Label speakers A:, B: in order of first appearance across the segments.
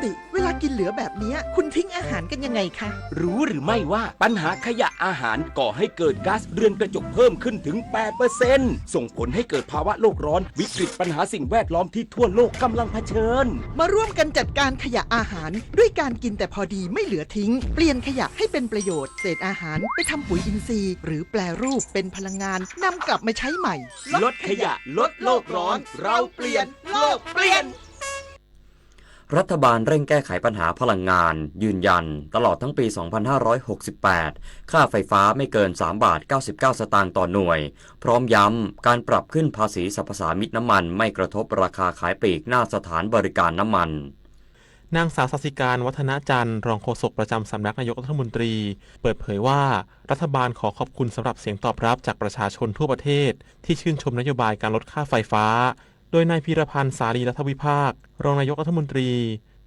A: ติเวลากินเหลือแบบนี้คุณทิ้งอาหารกันยังไงคะ
B: รู้หรือไม่ว่าปัญหาขยะอาหารก่อให้เกิดก๊าซเรือนกระจกเพิ่มขึ้นถึง 8% ส่งผลให้เกิดภาวะโลกร้อนวิกฤตปัญหาสิ่งแวดล้อมที่ทั่วโลกกำลังเผชิญ
A: มาร่วมกันจัดการขยะอาหารด้วยการกินแต่พอดีไม่เหลือทิ้งเปลี่ยนขยะให้เป็นประโยชน์เศษอาหารไปทำปุ๋ยอินทรีย์หรือแปรรูปเป็นพลังงานนำกลับมาใช้ใหม่
B: ลดขยะลดโลกร้อนเราเปลี่ยนโลกเปลี่ยน
C: รัฐบาลเร่งแก้ไขปัญหาพลังงานยืนยันตลอดทั้งปี 2568 ค่าไฟฟ้าไม่เกิน 3 บาท 99 สตางค์ต่อหน่วยพร้อมย้ำการปรับขึ้นภาษีสรรพสามิตน้ำมันไม่กระทบราคาขายปลีกหน้าสถานบริการน้ำมัน
D: นางสาวศศิการวัฒนจันทร์รองโฆษกประจำสำนักนายกรัฐมนตรีเปิดเผยว่ารัฐบาลขอขอบคุณสำหรับเสียงตอบรับจากประชาชนทั่วประเทศที่ชื่นชมนโยบายการลดค่าไฟฟ้าโดยนายพีรพันธ์สารีรัฐวิภาครองนายกรัฐมนตรี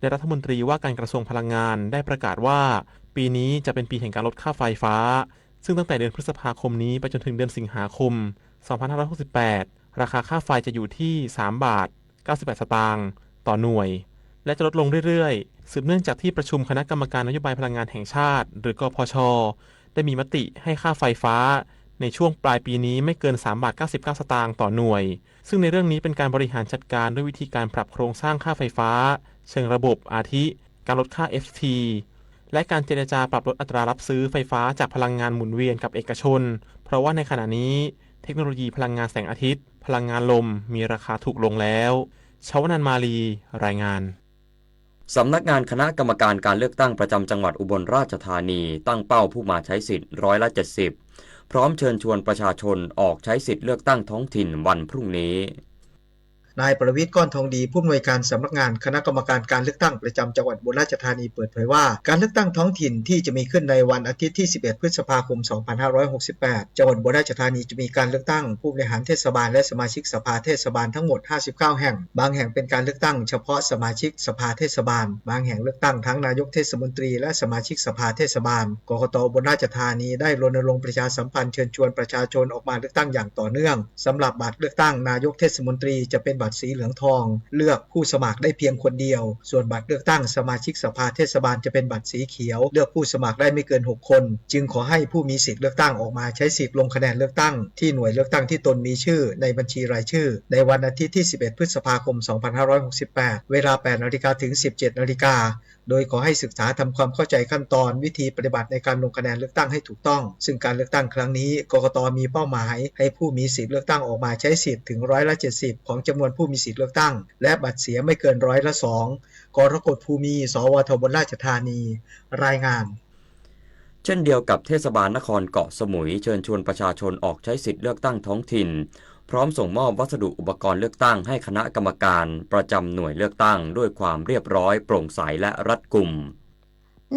D: และรัฐมนตรีว่าการกระทรวงพลังงานได้ประกาศว่าปีนี้จะเป็นปีแห่งการลดค่าไฟฟ้าซึ่งตั้งแต่เดือนพฤษภาคมนี้ไปจนถึงเดือนสิงหาคม 2568 ราคาค่าไฟจะอยู่ที่ 3 บาท 98 สตางค์ต่อหน่วยและจะลดลงเรื่อยๆสืบเนื่องจากที่ประชุมคณะกรรมการนโยบายพลังงานแห่งชาติหรือกพช.ได้มีมติให้ค่าไฟฟ้าในช่วงปลายปีนี้ไม่เกิน 3 บาท 99 สตางค์ต่อหน่วยซึ่งในเรื่องนี้เป็นการบริหารจัดการด้วยวิธีการปรับโครงสร้างค่าไฟฟ้าเชิงระบบอาทิการลดค่า FT และการเจรจาปรับลดอัตรารับซื้อไฟฟ้าจากพลังงานหมุนเวียนกับเอกชนเพราะว่าในขณะนี้เทคโนโลยีพลังงานแสงอาทิตย์พลังงานลมมีราคาถูกลงแล้วชวนันท์มาลีรายงาน
C: สำนักงานคณะกรรมการการเลือกตั้งประจำจังหวัดอุบลราชธานีตั้งเป้าผู้มาใช้สิทธิ์70%พร้อมเชิญชวนประชาชนออกใช้สิทธิ์เลือกตั้งท้องถิ่นวันพรุ่งนี้
E: นายประวิตร ก้อนทองดีผู้อำนวยการสำนักงานคณะกรรมการการเลือกตั้งประจำจังหวัดอุบลราชธานีเปิดเผยว่าการเลือกตั้งท้องถิ่นที่จะมีขึ้นในวันอาทิตย์ที่ 11 พฤษภาคม 2568 จังหวัดอุบลราชธานีจะมีการเลือกตั้งผู้บริหารเทศบาลและสมาชิกสภาเทศบาลทั้งหมด 59 แห่งบางแห่งเป็นการเลือกตั้งเฉพาะสมาชิกสภาเทศบาลบางแห่งเลือกตั้งทั้งนายกเทศมนตรีและสมาชิกสภาเทศบาลกกต.อุบลราชธานีได้รณรงค์ประชาสัมพันธ์เชิญชวนประชาชนออกมาเลือกตั้งอย่างต่อเนื่องสำหรับบัตรเลือกตั้งนายกเทศมนตรีจะเป็นบัตรสีเหลืองทองเลือกผู้สมัครได้เพียงคนเดียวส่วนบัตรเลือกตั้งสมาชิกสภาเทศบาลจะเป็นบัตรสีเขียวเลือกผู้สมัครได้ไม่เกิน6คนจึงขอให้ผู้มีสิทธิ์เลือกตั้งออกมาใช้สิทธิ์ลงคะแนนเลือกตั้งที่หน่วยเลือกตั้งที่ตนมีชื่อในบัญชีรายชื่อในวันอาทิตย์ที่ 11 พฤษภาคม 2568 เวลา 8 นาฬิกาถึง 17 นาฬิกาโดยขอให้ศึกษาทำความเข้าใจขั้นตอนวิธีปฏิบัติในการลงคะแนนเลือกตั้งให้ถูกต้องซึ่งการเลือกตั้งครั้งนี้กกต.มีเป้าหมายให้ผู้มีสิทธิ์เลือกตั้งออกมาใช้สิทธิ์ถึง70%ของจำนวนผู้มีสิทธิ์เลือกตั้งและบัตรเสียไม่เกิน2%กรกฎภูมิสวทบลราชธานีรายงาน
C: เช่นเดียวกับเทศบาลนครเกาะสมุยเชิญชวนประชาชนออกใช้สิทธิ์เลือกตั้งท้องถิ่นพร้อมส่งมอบวัสดุอุปกรณ์เลือกตั้งให้คณะกรรมการประจำหน่วยเลือกตั้งด้วยความเรียบร้อยโปร่งใสและรัดกุม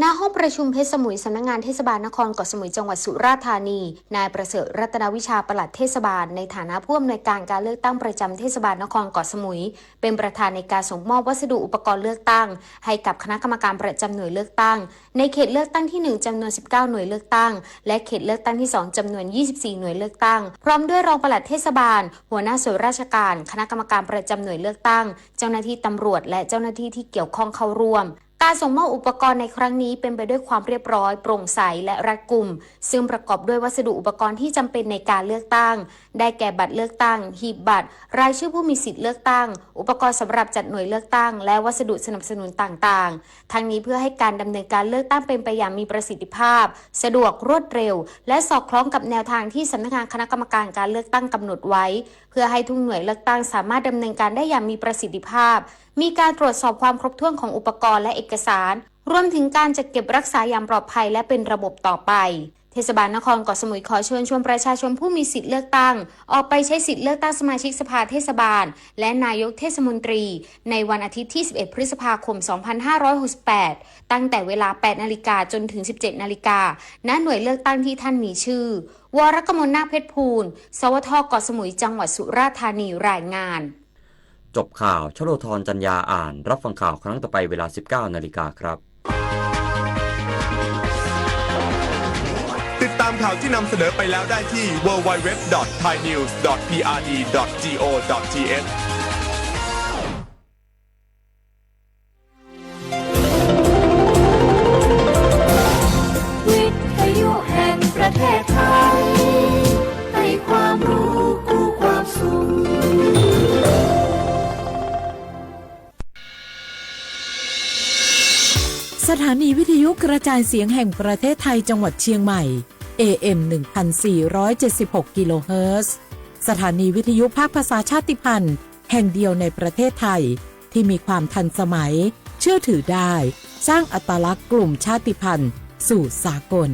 F: ณห้องประชุมเพชรสมุยสำนักงานเทศบาลนครเกาะสมุยจังหวัดสุราษฎร์ธานีนายประเสริฐรัตนวิชาปลัดเทศบาลในฐานะผู้อำนวยการการเลือกตั้งประจำเทศบาลนครเกาะสมุยเป็นประธานในการส่งมอบวัสดุอุปกรณ์เลือกตั้งให้กับคณะกรรมการประจำหน่วยเลือกตั้งในเขตเลือกตั้งที่1จำนวน19หน่วยเลือกตั้งและเขตเลือกตั้งที่2จำนวน24หน่วยเลือกตั้งพร้อมด้วยรองปลัดเทศบาลหัวหน้าส่วนราชการคณะกรรมการประจำหน่วยเลือกตั้งเจ้าหน้าที่ตำรวจและเจ้าหน้าที่ที่เกี่ยวข้องเข้าร่วมการส่งมอบอุปกรณ์ในครั้งนี้เป็นไปด้วยความเรียบร้อยโปร่งใสและรัดกุมซึ่งประกอบด้วยวัสดุอุปกรณ์ที่จำเป็นในการเลือกตั้งได้แก่บัตรเลือกตั้งหีบบัตรรายชื่อผู้มีสิทธิ์เลือกตั้งอุปกรณ์สำหรับจัดหน่วยเลือกตั้งและวัสดุสนับสนุนต่างๆทั้งนี้เพื่อให้การดำเนินการเลือกตั้งเป็นไปอย่างมีประสิทธิภาพสะดวกรวดเร็วและสอดคล้องกับแนวทางที่สำนักงานคณะกรรมการการเลือกตั้งกำหนดไว้เพื่อให้ทุกหน่วยเลือกตั้งสามารถดำเนินการได้อย่างมีประสิทธิภาพมีการตรวจสอบความครบถ้วนของอุปกรณ์และเอกสารรวมถึงการจัดเก็บรักษาอย่างปลอดภัยและเป็นระบบต่อไปเทศบาลนครเกาะสมุยขอเชิญชวนประชาชนผู้มีสิทธิ์เลือกตั้งออกไปใช้สิทธิ์เลือกตั้งสมาชิกสภาเทศบาลและนายกเทศมนตรีในวันอาทิตย์ที่ 11 พฤษภาคม 2568 ตั้งแต่เวลา 8 นาฬิกาจนถึง 17 นาฬิกาณหน่วยเลือกตั้งที่ท่านมีชื่อวรกมลนาคเพชรพูลสวทเกาะสมุยจังหวัดสุราษฎร์ธานีรายงาน
C: จบข่าวชโลธรจัญญาอ่านรับฟังข่าวครั้งต่อไปเวลา 19 นาฬิกาครับ
G: ติดตามข่าวที่นำเสนอไปแล้วได้ที่ www.thainews.prd.go.th
H: สถานีวิทยุกระจายเสียงแห่งประเทศไทยจังหวัดเชียงใหม่ AM 1476 กิโลเฮิรตซ์สถานีวิทยุภาคภาษาชาติพันธุ์แห่งเดียวในประเทศไทยที่มีความทันสมัยเชื่อถือได้สร้างอัตลักษณ์กลุ่มชาติพันธุ์สู่สากล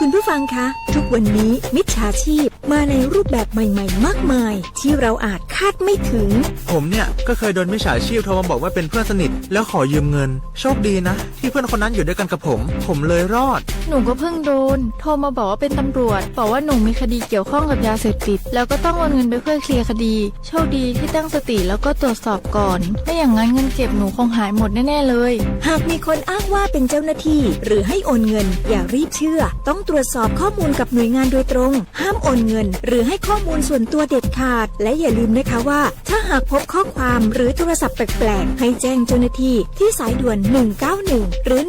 I: คุณผู้ฟังคะทุกวันนี้มิจฉาชีพมาในรูปแบบใหม่ๆมากมายที่เราอาจคาดไม่ถึง
J: ผมเนี่ยก็เคยโดนมิจฉาชีพโทรมาบอกว่าเป็นเพื่อนสนิทแล้วขอยืมเงินโชคดีนะที่เพื่อนคนนั้นอยู่ด้วยกันกับผมเลยรอด
K: หนูก็เพิ่งโดนโทรมาบอกว่าเป็นตำรวจบอกว่าหนูมีคดีเกี่ยวข้องกับยาเสพติดแล้วก็ต้องโอนเงินไปเพื่อเคลียร์คดีโชคดีที่ตั้งสติแล้วก็ตรวจสอบก่อนไม่อย่างนั้นเงินเก็บหนูคงหายหมดแน่ๆเลย
I: หากมีคนอ้างว่าเป็นเจ้าหน้าที่หรือให้โอนเงินอย่ารีบเชื่อต้องตรวจสอบข้อมูลกับหน่วยงานโดยตรงห้ามโอนเงินหรือให้ข้อมูลส่วนตัวเด็ดขาดและอย่าลืมนะคะว่าถ้าหากพบข้อความหรือโทรศัพท์แปลกๆให้แจ้งเจ้าหน้าที่ที่สายด่วน191หรือ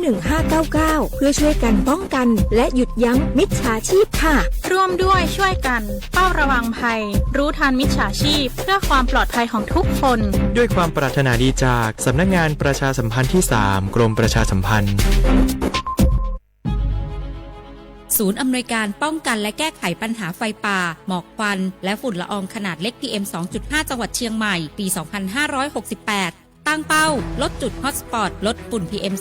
I: 1599เพื่อช่วยกันป้องกันและหยุดยั้งมิจฉาชีพค่ะ
K: ร่วมด้วยช่วยกันเฝ้าระวังภัยรู้ทันมิจฉาชีพเพื่อความปลอดภัยของทุกคน
J: ด้วยความปรารถนาดีจากสำนักงานประชาสัมพันธ์ที่ 3 กรมประชาสัมพันธ์
L: ศูนย์อำนวยการป้องกันและแก้ไขปัญหาไฟป่าหมอกควันและฝุ่นละอองขนาดเล็ก PM 2.5 จังหวัดเชียงใหม่ปี 2568 ตั้งเป้าลดจุดฮอตสปอตลดฝุ่น PM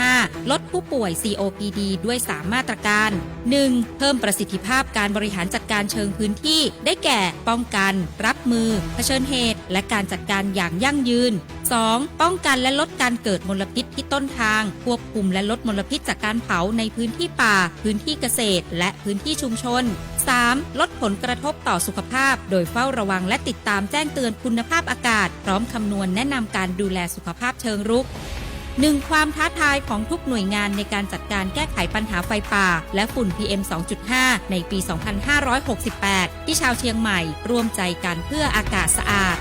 L: 2.5 ลดผู้ป่วย COPD ด้วย3มาตรการ 1. เพิ่มประสิทธิภาพการบริหารจัดการเชิงพื้นที่ได้แก่ป้องกันรับมือเผชิญเหตุและการจัดการอย่างยั่งยืน 2. ป้องกันและลดการเกิดมลพิษที่ต้นทางควบคุมและลดมลพิษจากการเผาในพื้นที่ป่าพื้นที่เกษตรและพื้นที่ชุมชน 3. ลดผลกระทบต่อสุขภาพโดยเฝ้าระวังและติดตามแจ้งเตือนคุณภาพอากาศพร้อมคำนวณแนะนำการดูแลสุขภาพเชิงรุก 1. ความท้าทายของทุกหน่วยงานในการจัดการแก้ไขปัญหาไฟป่าและฝุ่น PM 2.5 ในปี 2568 ที่ชาวเชียงใหม่ร่วมใจกันเพื่ออากาศสะอาด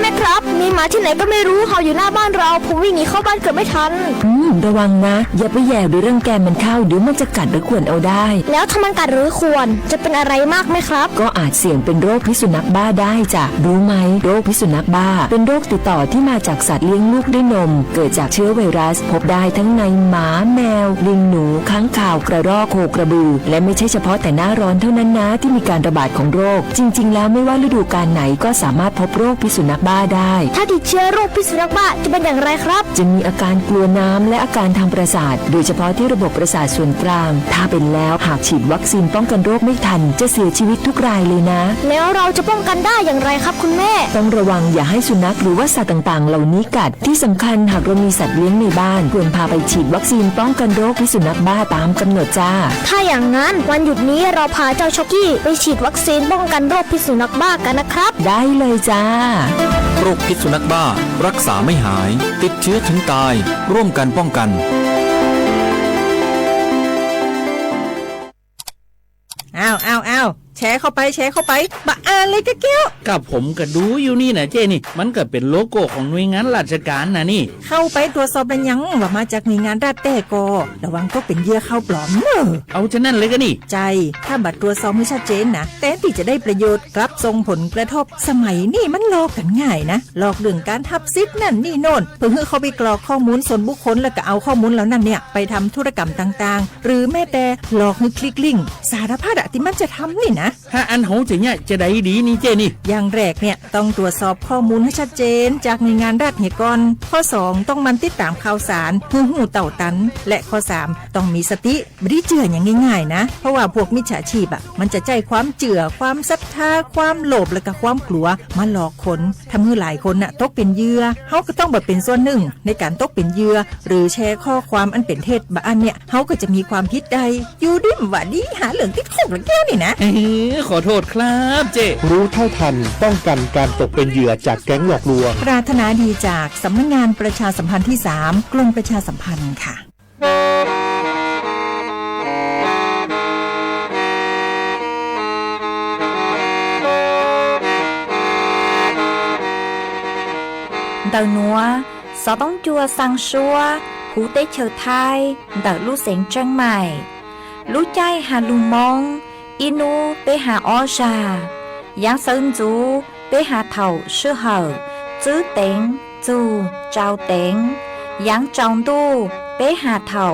M: แม่ครับมีหมาที่ไหนก็ไม่รู้เห่าอยู่หน้าบ้านเราผมวิ่งหนีเข้าบ้านเกือบไม่ทัน
N: ระวังนะอย่าไปแย่หรือรังแกมันเข้าเดี๋ยวมันจะกัดหรือข่วนเอาได้
M: แล้วถ้ามันกัดหรือข่วนจะเป็นอะไรมากไหมครับ
N: ก็อาจเสี่ยงเป็นโรคพิษสุนัขบ้าได้จ้ะรู้ไหมโรคพิษสุนัขบ้าเป็นโรคติดต่อที่มาจากสัตว์เลี้ยงลูกด้วยนมเกิดจากเชื้อไวรัสพบได้ทั้งในหมาแมวลิงหนูค้างคาวกระรอกโคกระบือและไม่ใช่เฉพาะแต่หน้าร้อนเท่านั้นนะที่มีการระบาดของโรคจริงๆแล้วไม่ว่าฤดูกาลไหนก็สามารถพบโรคพิษสุนัขบ้าได้
M: ถ้าติดเชื้อโรคพิษสุนัขบ้าจะเป็นอย่างไรครับ
N: จะมีอาการกลัวน้ำและอาการทางประสาทโดยเฉพาะที่ระบบประสาทส่วนกลางถ้าเป็นแล้วหากฉีดวัคซีนป้องกันโรคไม่ทันจะเสียชีวิตทุกรายเลยนะ
M: แล้วเราจะป้องกันได้อย่างไรครับคุณแม่
N: ต้องระวังอย่าให้สุนัขหรือว่าสัตว์ต่างๆเหล่านี้กัดที่สำคัญหากเรามีสัตว์เลี้ยงในบ้านควรพาไปฉีดวัคซีนป้องกันโรคพิษสุนัขบ้าตามกำหนดจ้า
M: ถ้าอย่างนั้นวันหยุดนี้เราพาเจ้าช็อกกี้ไปฉีดวัคซีนป้องกันโรคพิษสุนัขบ้ากันนะครับ
N: ได้เลยจ้า
O: โรคพิษสุนัขบ้ารักษาไม่หายติดเชื้อถึงตายร่วมกันป้องกัน
P: อ้าวแชร์เข้าไปมาอ่านเลยแก้ว
Q: กับผมก็ดูอยู่นี่นะเจนี่มันก็เป็นโลโก้ของหน่วยงานราชการนะนี่
P: เข้าไปตรวจสอบเป็นยังว่ามาจากหน่วยงานราชแต่ก็ระวังก็เป็นเหยื่อเข้าปลอมเนอะ
Q: เอาฉะนั้นเลยก็นี่
P: ใจถ้าบัตรตรวจสอบไม่ชัดเจนนะแต่ที่จะได้ประโยชน์กลับส่งผลกระทบสมัยนี่มันหลอกกันง่ายนะหลอกเรื่องการทับซิปนั่นนี่โน่นเพื่อให้เขาไปกรอกข้อมูลส่วนบุคคลแล้วก็เอาข้อมูลเหล่านั้นเนี่ยไปทำธุรกรรมต่างๆหรือแม้แต่หลอกให้คลิกลิงก์สารพัดที่มันจะทำนี่นะ
Q: ถ้าอันโหจะเนี่ยจะได้ดีนี่เจนี่
P: อย่างแรกเนี่ยต้องตรวจสอบข้อมูลให้ชัดเจนจากหน่วยงานรัฐเหตุก่อนข้อ2ต้องมันติดตามข่าวสารหูเต่าตันและข้อ3ต้องมีสติไม่ได้เจืออย่างง่ายๆนะเพราะว่าพวกมิจฉาชีพมันจะใจความเจือความศรัทธาความโลภและก็ความกลัวมาหลอกคนทำให้หลายคนตกเป็นเหยื่อเฮาก็ต้องแบบเป็นส่วนหนึ่งในการตกเป็นเหยื่อหรือแชร์ข้อความอันเป็นเท็จบางอันเนี่ยเฮาก็จะมีความผิดใดอยู่ดิมว่าดีหาเหลืองติดคุกแล้วแก้วนี่นะ
Q: ขอโทษครับเจ
J: รู้เท่าทันป้องกันการตกเป็นเหยื่อจากแก๊งหลอกลวง
P: ปรารถนาดีจากสำนักงานประชาสัมพันธ์ที่ 3 กรมประชาสัมพันธ์ค่ะ
R: Đầu núa, gió bóng chua sang xua, hú tế chờ thai, đỡ lũ xén trăng mải. รู้ใจหาลุงมองอินูไปหาออชายังเซินจูไปหาเถ่าชื่อเหอจื้อเต็งจูเจ้าเต็งยังจองดูไปหาเถ่า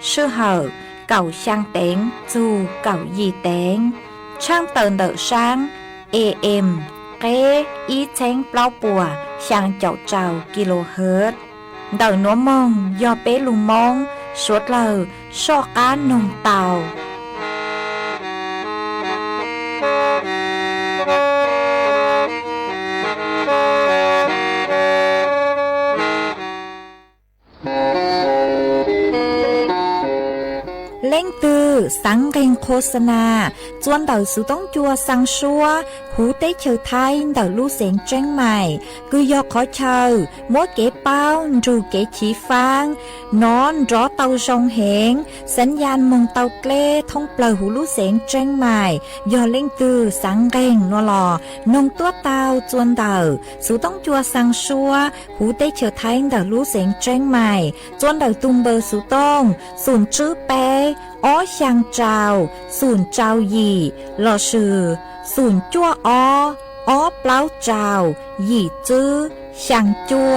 R: ชื่อเหอเก่าช่างเต็งจูเก่ายีเต็งช่างเตินเดอช้าง AM เกอีเชงเปล่าปัวช่างเจ้าเจ้ากิโลเฮิรตซ์เดินนัวมองยอเปลุงมองสวดเลอชอการนงเตาเล่งตือสังเกงโฆษณาจวนเดาสุต้องจัวสังชัวหูเต้เชอไทยเดาลู่เสียงเจ้งใหม่คือยอขอเชอมัวเก๋เป้าจูเก๋ฉีฟางนอนรอเตาชงเหงสัญญาณมงเตาเกล้ท่องเปล่าหูลู่เสียงเจ้งใหม่ยอเล่งตือสังเกงนัวหลอนงตัวเตาจวนเดาสุต้องจัวสังชัวหูเต้เชอไทยเดาลู่เสียงเจ้งใหม่จวนเดาตุงเบอร์สุต้องศูนย์จื้อเป้อ้อช่างเจ้าศูนย์เจ้าหยี่หล่อชื่อศูนย์จั่วอ้อเปล่าเจ้าหยี่จื้อช่างจั่ว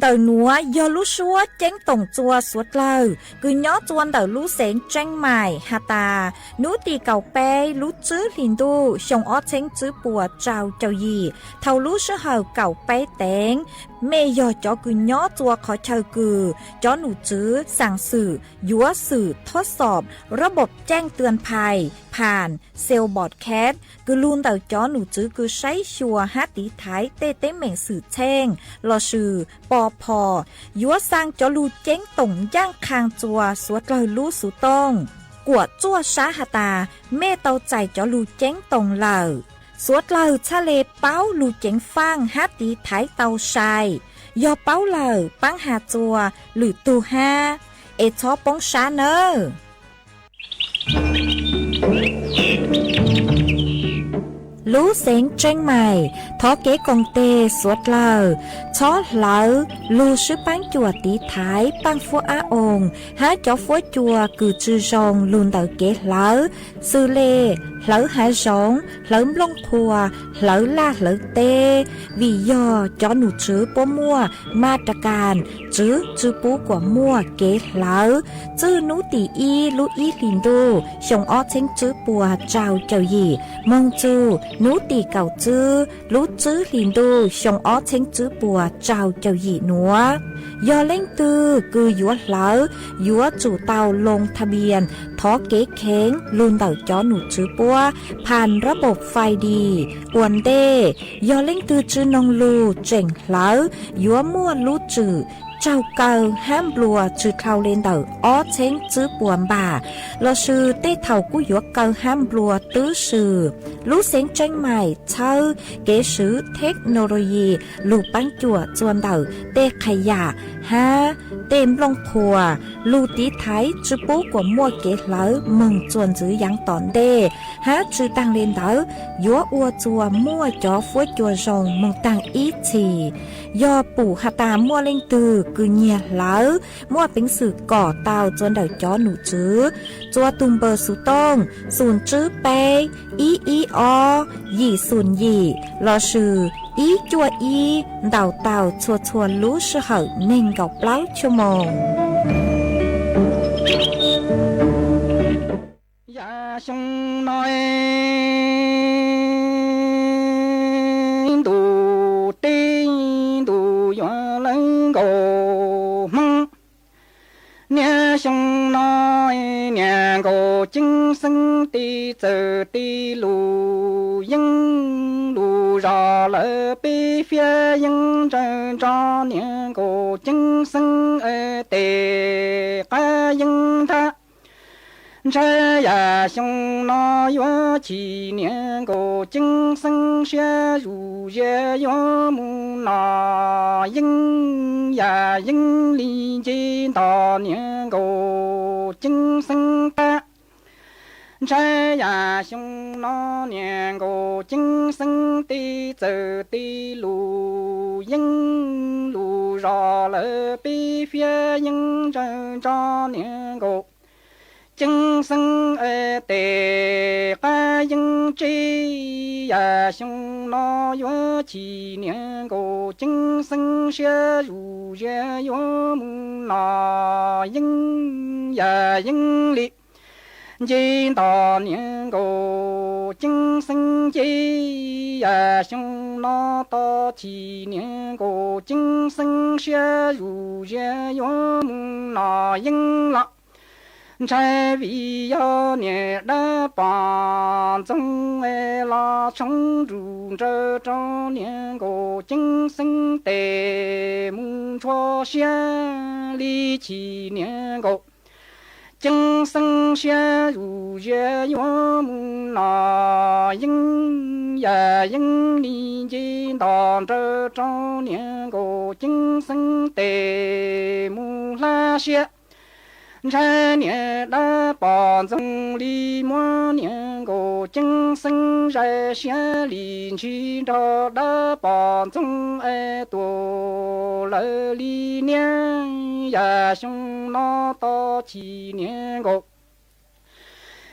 R: เดินนัวยอลุชัวเจ้งต่งจัวสวดเลยคือย้อจวนเดินลุเสงเจ้งใหม่ฮาตานูตีเก่าเป้ลุจื้อลินดูชงอ้อเช้งจื้อปัวเจ้าเจ้ายีเท่าลุชื่อเห่าเก่าเป้เต็งเมยอจอคือย้อจัวขอเชอคือจอหนูจื้อสั่งสื่อยัวสื่อทดสอบระบบแจ้งเตือนภัยผ่านเซลบอร์ดแคสคือลูนเต่าจอหนูจื้อคือใช้ชัวฮัตตีท้ายเต้เต้เหม่งสื่อแช่งรอชื่อปอพอยัวสร้างจอลูเจ้งต่งย่างคางจัวสวดเลยลู่สุต้องกวดจั่วชาหาตาเมเตาใจจอลูเจ้งต่งเหล่าสวดเลยชะเลเป้าลูเจ้งฟางฮัตตีท้ายเตาชายยอเป้าเหล่าปังหาจัวหรือตูห้าเอชอปงชาเนอรู้เสียงเจ้งใหม่ทอเก๋กงเตสวดเลอชอเหลาลูชื่อปังจัวตีท้ายปังฟัวอาองหาจอฟัวจัวคือจือจงลุนเตอเก๋เหลาซื้อเล่เหลาหาสองเหลาลงพัวเหลาลากเหลาเตวิยอจอหนูจื้อปัวมัวมาตรการจื้อปูกว่ามัวเก๋เหลาจื้อนูตีอีลูอีลินดูชงอ้อเช้งจื้อปัวเจ้าเจ้าหยี่มงจูนูตีเก่าจื้อรู้จื้อลินดูชงอ้อเช้งจื้อปัวเจ้าเจ้าหยี่หนัวยอเล่งตือคือยัวเหลายัวจู่เตาลงทะเบียนทอเก๋เข็งลุนเต่าจอหนูจื้อปัวผ่านระบบไฟดีอวนเด้ยอเล่งตือจื้อนงลูเจ๋งเหลายัวมั่วรู้จื้อเจ้าเก่าห้ามบลัวจื้อเท่าเลนเต่าอ้อเช้งจื้อปวนบ่าเราชื่อเต้เท่ากู้ยัวเก่าห้ามบลัวตื้อชื่อรู้เสียงเจ้งใหม่เช่าเก๋ซื้อเทคโนโลยีลูกปังจั่วจวนเต่าเต้ขยะฮะเต็มลงพัวลูตีไทยจื้อปูกว่ามัวเก๋เหลามึงจวนจื้อยังตอนเด้ฮะจื้อตังเลนเต่ายัวอัวจัวมัวจอฟัวจัวจงมึงตังอีชียอปู่หาตามัวเล่งตือคือเงียเหลามัวเป็นสื่อก่อเตาจวนเต่าจอหนูจื้อจัวตุงเบอร์สุต้องศูนย์จื้อเปอีอยี่ศูนย์ยี่รอชื่ออีจัวอีเต่าเต่าชัวรู้ชื่อเหาเน่งเก่าเปล่าชั่วโมง
S: อย่าชงน้อยดูตีดูยัวเล่งโกมังเนี่ยชงน้อยเนี่ยโกจึงสังตีเจอตีลูยังลูรอเลยปีเฟียยังเจอจอเนี่ยโกจึงสังเตะก็ยังท่า这呀兄那月七年个今生学如月月木那因呀因理解大年个今生的这呀兄那年个今生的走的路应路绕了北phía应真张年个。今生得个应这呀兄那月纪年个，今生写如月月母那应呀应里。今大年个，今生节呀兄那大纪年个，今生写如月月母那应啦。在为要年的帮中拉长住这张年个今生的梦出现里七年个今生现如月月梦那应呀应里见当这张年个今生的梦拉些。这年的帮中里么年个今生在县里去找的帮中多了里年呀兄那到七年个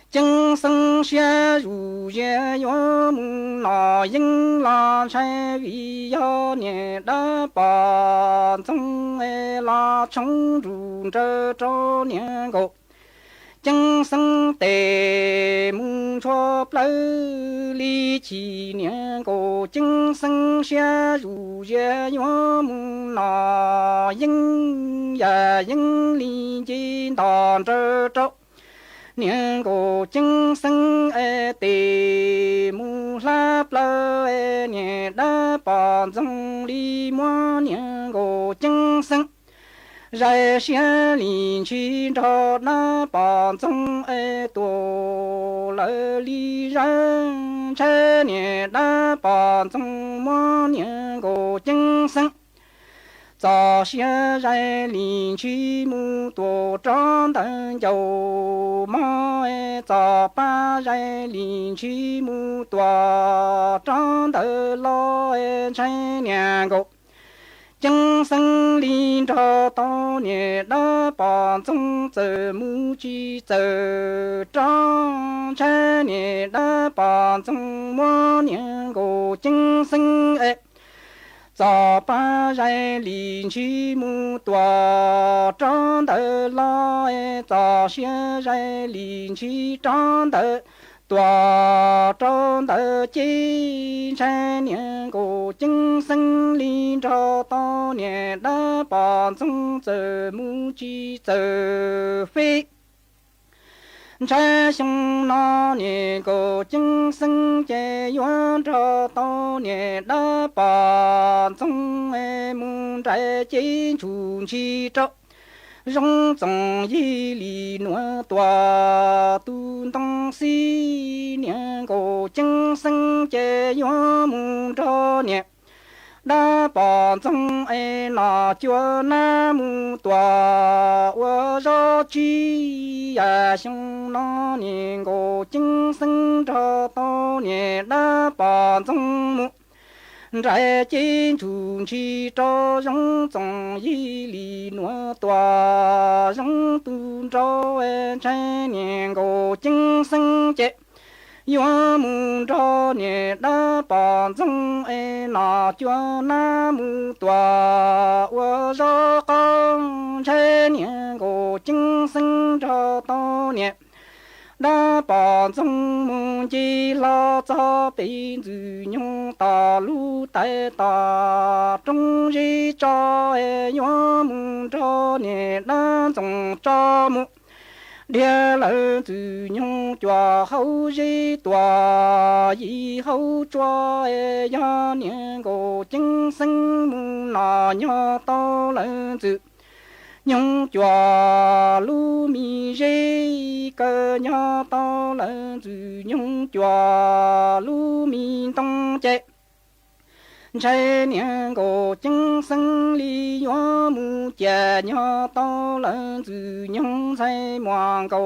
S: 今生现如月月梦那应拉才为要年的帮中拉冲住这周年个今生的梦出不里七年个今生现如月月梦那应呀应里见当这周年个今生的木拉不年的帮中里么年个今生在县里去找那帮中多了里人这年的帮中么年个今生早些在林区木多长等有马早把在林区木多长的老成年个今生临着当年的帮中走木去走长成年的帮中么年个今生早把人领去木多长得老早些人领去长得多长得今成年个今生领着当年的帮中走木去走飞这兄那年个今生结缘着当年的帮中梦在金出去着容中一里诺多都东西年个今生结缘梦着年那帮中那叫那么多我绕去呀兄那年个今生着当年那帮中么在金出去着容中一里诺多容都着这年个今生节原木着年的帮中那叫那么多我绕刚这年个今生着当年那帮中梦见老早被子用大路带大中日照原木着年那种着木连老子用抓后日多以后抓呀年个今生木那鸟到人子用抓路米日个鸟到人子用抓路米东街这年个今生里原木结鸟到人子用在忙个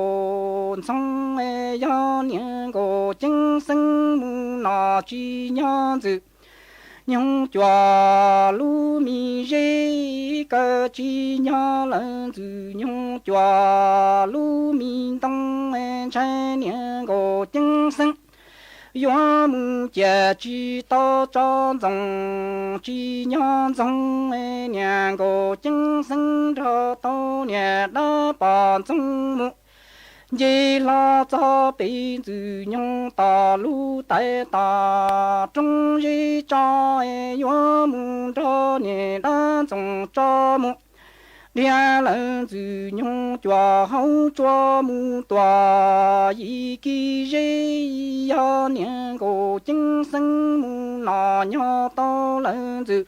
S: 从呀年个今生木那去娘子 nhung chua lu mi rê cơ chi nhỏ lần từ nhung chua lu mi đông trái niên gỗ chân sinh yo mu jia chi to cho dòng chi nhỏ dòng niên gỗ chân sinh cho to niên đã bỏ dòng mu dê la cho bị từ nhung ta lu tại ta trong dê cho yo mu cho nè đã dòng cho mu dia lần từ nhung cho hậu cho mu tòa y kỳ dê ya nè cổ chính sinh mu nọ nhỏ to lần từ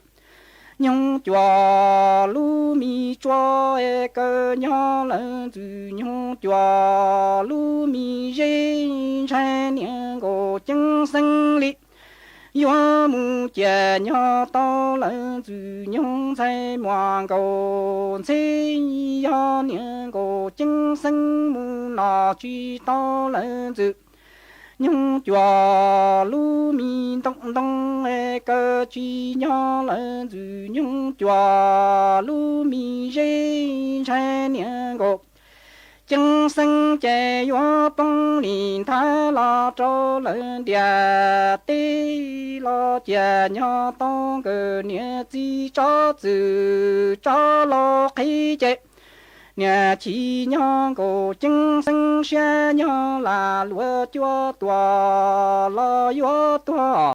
S: nhung chua lu mi chua cơ nhỏ lần từ nhung chua lu mi dê trái niên gỗ chân sinh lý yo mu chè nhỏ to lần từ nhung say ngoan gỗ xây yo niên gỗ chân sinh mu nọ chi to lần từ nhung chua lu mi đông đông cơ chi nhỏ lần từ nhung chua lu mi dê trái niên gỗ chân sinh chè yo bông lìn thái la cho lần địa tê la chè nhỏ tông cơ nia chi cho từ cho lo khí chè nhà chi nhỏ cổ chân sinh xe nhỏ là lúa chua tòa lo yo tòa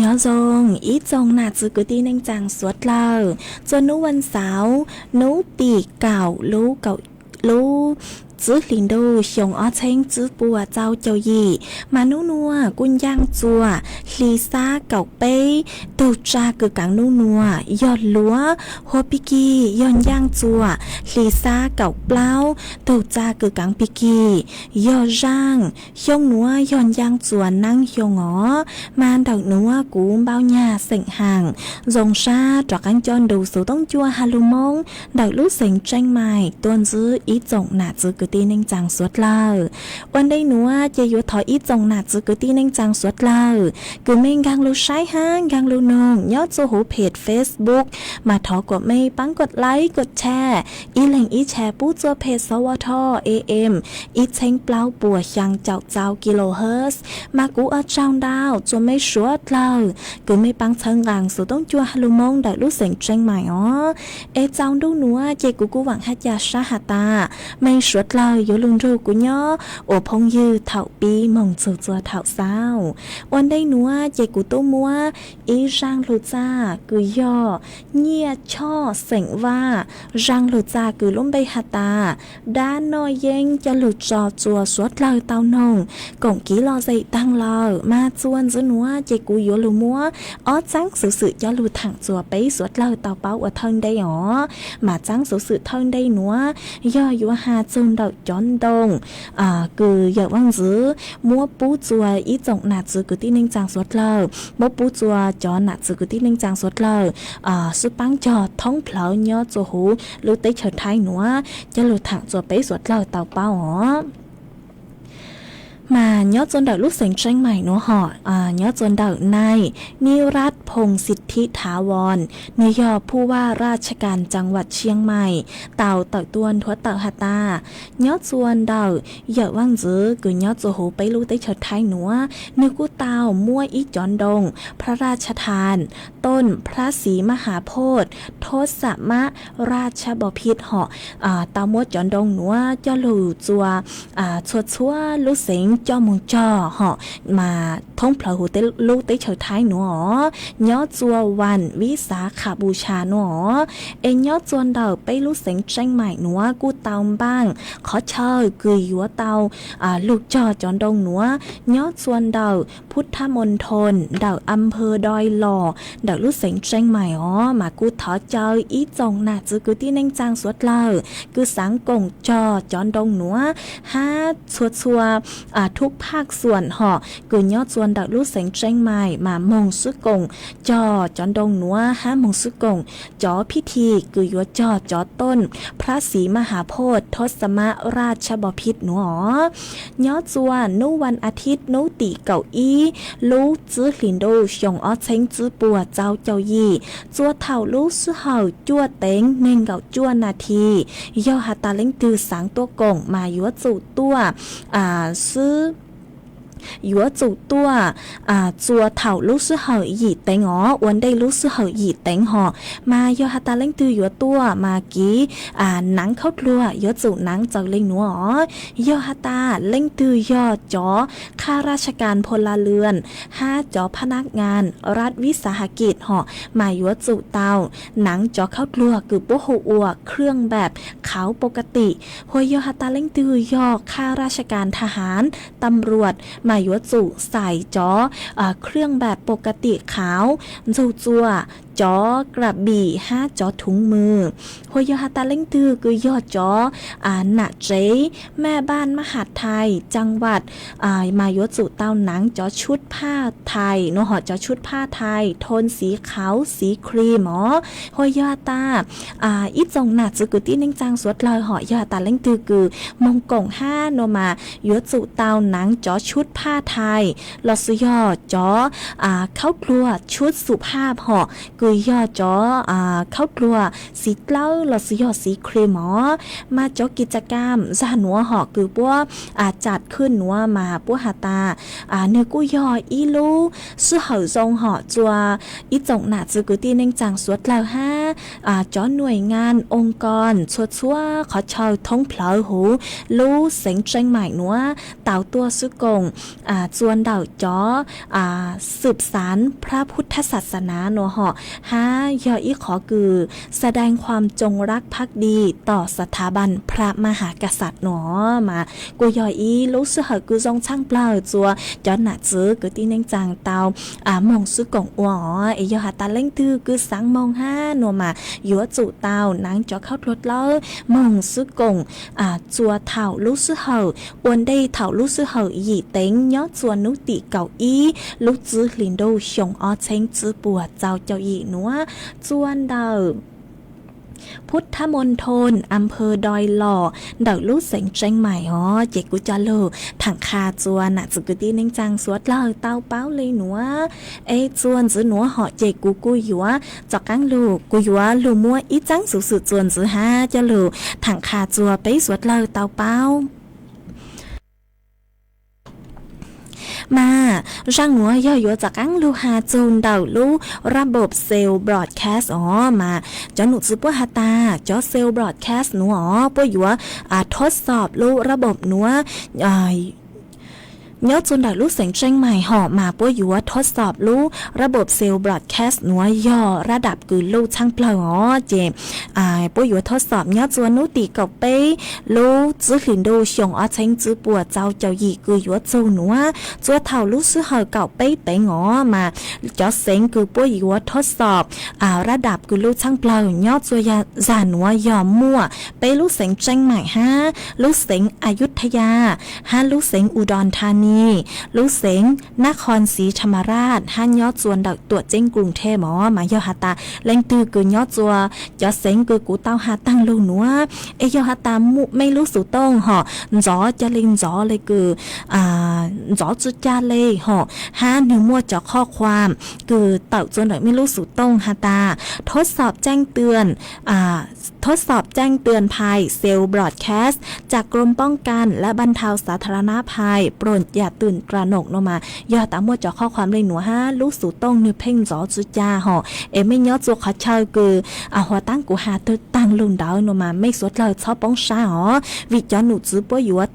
T: nhỏ dòng ít dòng nạt giữ cứ tin anh chàng suốt lờ cho núวันเสาร์núปีเก่ารู้giữ liền đô xiong ở trên giữ bùa trao châu gì mà nú nua quân giang chùa lì xa cậu bê tổ tra cứ cảng nú nua giọt lúa hoa piki giòn giang chùa lì xa cậu plau tổ tra cứ cảng piki giọt giang xiong núa giòn giang chùa năng xiong ngõ man đầu núa cú bao nhà sảnh hàng dòng xa trọ cánh chọn đầu số tông chua halumong đầu lúc sảnh tranh mài tuôn giữ ít dòng nạt giữ cứ tin anh chàng suốt lờวันđây nữa chơi vô thỏi ít dòng nạt giữ cứ tin anh chàng suốt lờ cứ mình gang lưu sai hang gang lưu nong nhớ cho hữu page Facebook mà thọ của mình bắnกดไลค์กดแชร์อีแหล่งอีแชร์ปู้ตัวเพจสวท AM อีเช้งเปล่าปัวยังเจ้ากิโลเฮิรตซ์มากูเอาเจ้าดาวจนไม่สวดเลยcứไม่ปังเชิงรังสุดต้องจัวฮัลโหลมงได้รู้เสียงเจงใหม่อ๋อเจ้าดูหนัวเจกูหวังฮัจยาชาหตาไม่สวดเลยอยู่ลุงรูกูย่อโอพงยืเถ่าปีมงจูจัวเถ่าเศร้าวันได้หนัวเจกูตู้มัวอีร่างลูจ้ากูย่อเงียช่อเสียงว่าร่างลูจ้ากูล้มใบหตาด้านนอยเย็งจะหลุดจอจัวสวดเลยเต้านงกงกี้รอใจตั้งเลยมาจวนจะหนัวเจกูอยู่ลุมัวอ๋อจังสื่อจะหลุดถังจัวไปสวดเลยเต้าเป้าว่าเทิงได้อ๋อมาจังสื่อเทิงได้หนัวย่ออยู่หาจนดอ จอนดงคืออย่าว่างจื้อมัวปูจัวอีจงหนาจื้อคือที่นิ่งจางสวดเลอมัวปูจัวจอหนาจื้อคือที่นิ่งจางสวดเลอสุปังจอท้องเผลาเนาะจัวหูลูกเตเฉิดไทยหนัวจะลูกถังจัวไปสวดเลอเต่าเป้าอ๋อมาเนาะจนเดาลูกเสียงเชียงใหม่เนาะหอเนาะจนเดานายนิรัตน์พงศ์สิทธิถาวรนายกผู้ว่าราชการจังหวัดเชียงใหม่เต่าตวนทัวเต่าหาตาเนาะจวนเดาอย่าว่างจื้อคือเนาะจะหูไปลูกได้เฉิดไทยหนัวนึกกูเต่ามั่วอีจอนดงพระราชทานต้นพระศรีมหาโพธิ์ทศมราชบพิตรเหาะเต่ามั่วจอนดงหนัวจะหลู่จัวชัวลูกเสียงจอมงจอเหาะมาท่องเผลอหูเตลูกเตเฉยท้ายหนูอ๋อยอจัววันวิสาขบูชาหนูอ๋อเอ็นยอจวนเดาไปลูกเสียงเชียงใหม่หนัวกูเตาบ้างขอเชยกุยหัวเตาลูกจอจอนดงหนัวยอจวนเดาพุทธมณฑลเดาอำเภอดอยหล่อเดาลูกเสียงเชียงใหม่อ๋อมากูถอเจออีจงน่ะจือกูที่เน่งจางสวดเลอกูสังกงจอจอนดงหนัวห้าชัวทุกภาคส่วนหอกุยอดส่วนดักลูกเสียงเชียงใหม่มามงสุกงจอจอนดงหนัวห้ามงสุกงจอพิธีกุยจอต้นพระศรีมหาโพธิ์ทศมราชบพิตรหนัวยอดส่วนนุวันอาทิตย์นุติเก่าอีลูกจื้อหลินดูชงอ้อเชงจื้อปัวเจ้าเจ้ายี่จัวเท่าลูกซื้อเห่าจัวเต็งเน่งเก่าจัวนาทีย่อหาตาเล่งตือสังตัวกงมายัวจู่ตัวซื้อยัวจู่ตัวจัวเถ่าลูกซื้อเหอหยีเต็งอ๋อวันได้ลูกซื้อเหอหยีเต็งหอมายอฮัตตาเล่งตือยัวตัวมากี้หนังเข้าตัวยัวจู่หนังจากเล่งหนัวอ๋อยอฮัตตาเล่งตือยอจอข้าราชการพลเรือน5จอพนักงานรัฐวิสาหกิจหอมายัวจู่เตาหนังจอเข้าตัวคือโปโหอัวเครื่องแบบขาวปกติหัวยอฮัตตาเล่งตือยอข้าราชการทหารตำรวจมายัวจู่ใส่จอเครื่องแบบปกติขาวจู่จัวจอกระบี่5จอถุงมือหัวยอฮัตตาเล่งตือคือยอจอหนะเจแม่บ้านมหาดไทยจังหวัดมายจุเต้าหนังจอชุดผ้าไทยโนหอจอชุดผ้าไทยโทนสีขาวสีครีมหัวยอฮัตตาอีจงหนัดจือกุตี้นิ่งจางสวดลอยหอยอฮัตตาเล่งตือคือมงกง5โนมายจุเต้าหนังจอชุดผ้าไทยลอสยอจอเข้าครัวชุดสุภาพหอกุยยอจอเข้าครัวสีเล้าลอสยอสีครีมมาจอกิจกรรมสหันัวหอคือปัวจัดขึ้นนัวมาปัวหาตาเนื้อกุยยออีลูซื้อเหอทรงหอจัวอีจงหนาจือกุตี้เน่งจางสวดแล้วจอหน่วยงานองค์กรชัวขอเช่าท้องเผลอหูลูเสียงเชียงใหม่นัวเต่าตัวสุกงจวนเดาจอสืบสารพระพุทธศาสนาโนหอยออีขอคือแสดงความจงรักภักดีต่อสถาบันพระมหากษัตริย์หนอมากูยออีลูกซื้อเหอกูจงช่างเปล่าจัวจอหนาจื้อกูตีเน่งจางเตามงซื้อกงอัวไอยอหาตาเล่งตือกูสังมง5โนมายัวจู่เตานางจอเข้ารถเล่ามงซื้อกงจัวเถ่าลูกซื้อเหออวนได้เถ่าลูกซื้อเหอหยีเต็งยอจวนนุติเก่าอีลูกจื้อหลินดูชงอ้อเชงจื้อปัวเจ้าเจ้าอีนัวจวนเดาพุทธมณฑลอำเภอดอยหล่อเดาลูกเสียงเชียงใหม่เจกุจาโลถังคาจวนน่ะจุกตีเน่งจางสวดเล่าเต้าเป้าเลยหนัวจวนจื้อหนัวหอเจกูยัวจอกกังลูกกูยัวลูมัวอีจังสุดจวนจื้อ5จะลูถังคาจัวไปสวดเล่าเต้าเป้ามาร่างหัวย่อยจากอังลูฮาจูนเดาลูระบบเซลล์บรอดแคสต์มาจอหนุซุปเปอร์ฮาตาจอเซลล์บรอดแคสต์หนูปวยัวทดสอบลูระบบหนัว ยอดจนได้รู้เสียงเชียงใหม่ห่อมาป้วยอยู่ว่าทดสอบรู้ระบบเซลล์บรอดแคสต์หนัวย่อระดับกือลู่ช่างเปล่าอ๋อเจป้วยอยู่ทดสอบยอดจวนนุตีกับเป้รู้จื้อหินดูชงอ้อเชงจื้อปัวเจ้าเจ้าหยีกืออยู่ว่าจูหนัวจัวเท่ารู้ซื้อเหอเก่าเป้เตงอ๋อมาจอเสียงคือป้วยอยู่ว่าทดสอบระดับกือลู่ช่างเปล่ายอดจัวยาจานหนัวยอมมั่วเป้รู้เสียงเชียงใหม่ฮะรู้เสียงอยุธยาฮะรู้เสียงอุดรธานีรู้เสียงนครศรีธรรมราชฮั่นยอดจวนดักตัวเจ้งกรุงเทพหมอมายอหาตาแรงตือกือยอดจัวยอเสียงกือกูเต้าหาตั้งลูหนัวเอยอหาตามุไม่รู้สุต้องหอจอจะลิงจอเลยคือจอจุดจาเลยหอฮะหนึ่งมั่วจอข้อความคือเต่าจนดักไม่รู้สุต้องหาตาทดสอบแจ้งเตือนทดสอบแจ้งเตือนภัยเซลล์บรอดแคสต์จากกรมป้องกันและบรรเทาสาธารณภัยโปรดอย่าตื่นตระหนกลงมายอดตามวดจอข้อความเลยหนูฮะลูกสู่ต้องนึเพ่งจอจุจาหอไม่ยอดจัวขอเชยคือหัวตั้งกูหาตัวตั้งลุงดาวลงมาไม่สวดเลยชอบป้องชาหอวิจารหนูจื้อป้อยู่ว่า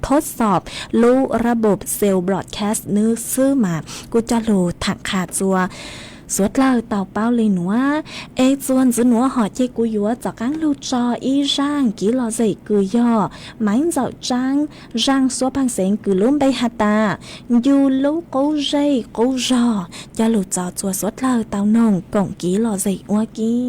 T: ทดสอบรู้ระบบเซลล์บรอดแคสต์นื้อซื้อมากูจะรู้ถักขาดจัวสวดเลยเต่าเป้าเลยหนูจวนจื้อหนูหอเจกูอยู่ว่าจากการลูจออีร่างกี่ลอใจกือย่อหมายเจ้าจ้างร่างสวบังเสียงกือลุ้มใบหาตาอยู่ลูกกูใจกูรอจะลูจอจัวสวดเลยเต่านงก่งกี่ลอใจอ้วกี้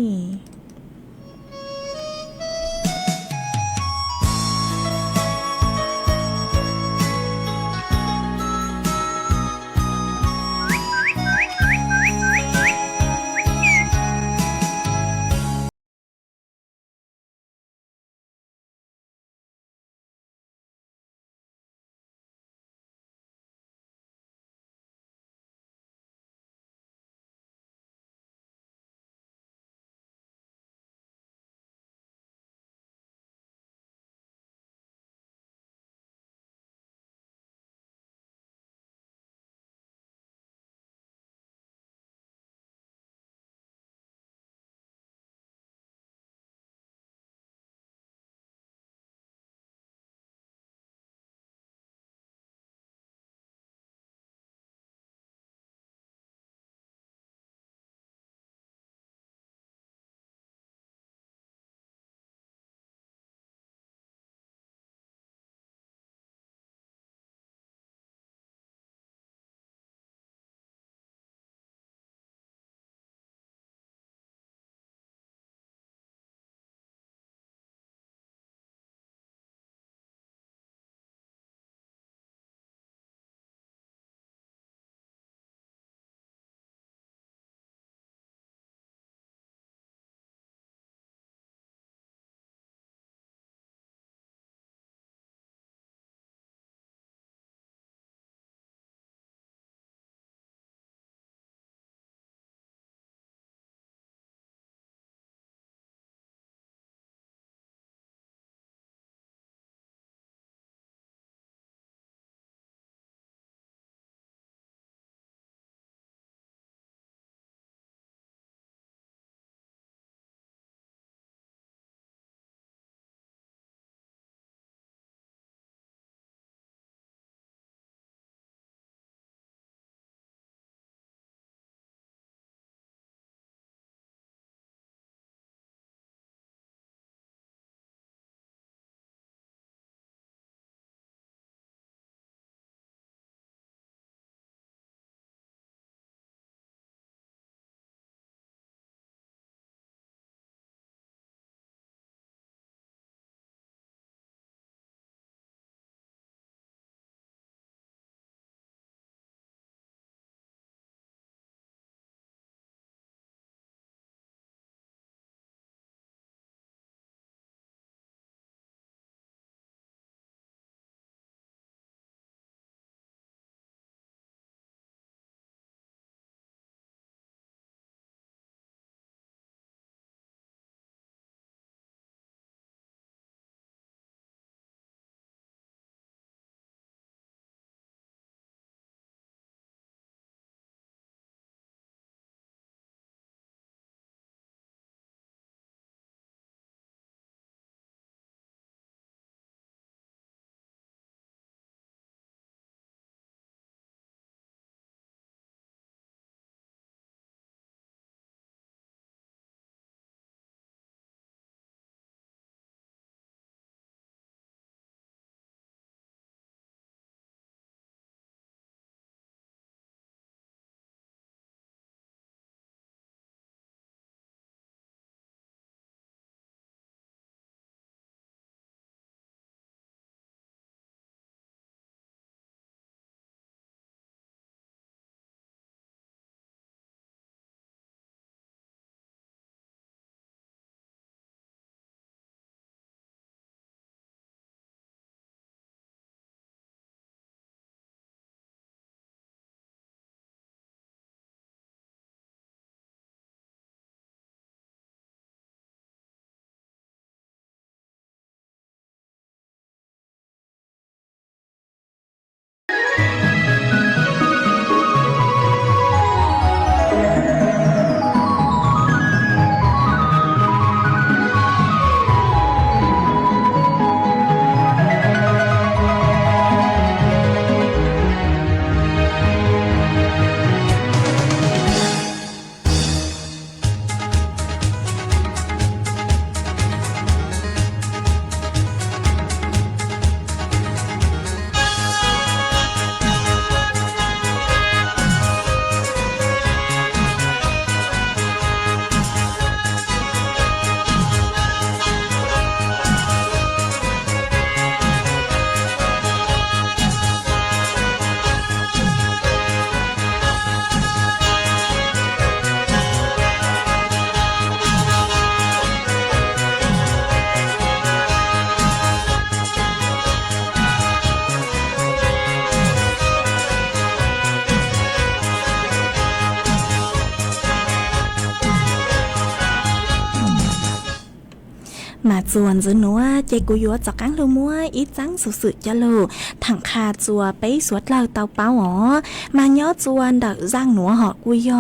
T: mà chuồn dưới núa chạy cú yếu cho cắn lưu mua ít trắng sự sự cho lù thẳng kha chùa bấy suốt lâu tàu báo ó mà nhớ chuồn đợi giang núa họ cú yếu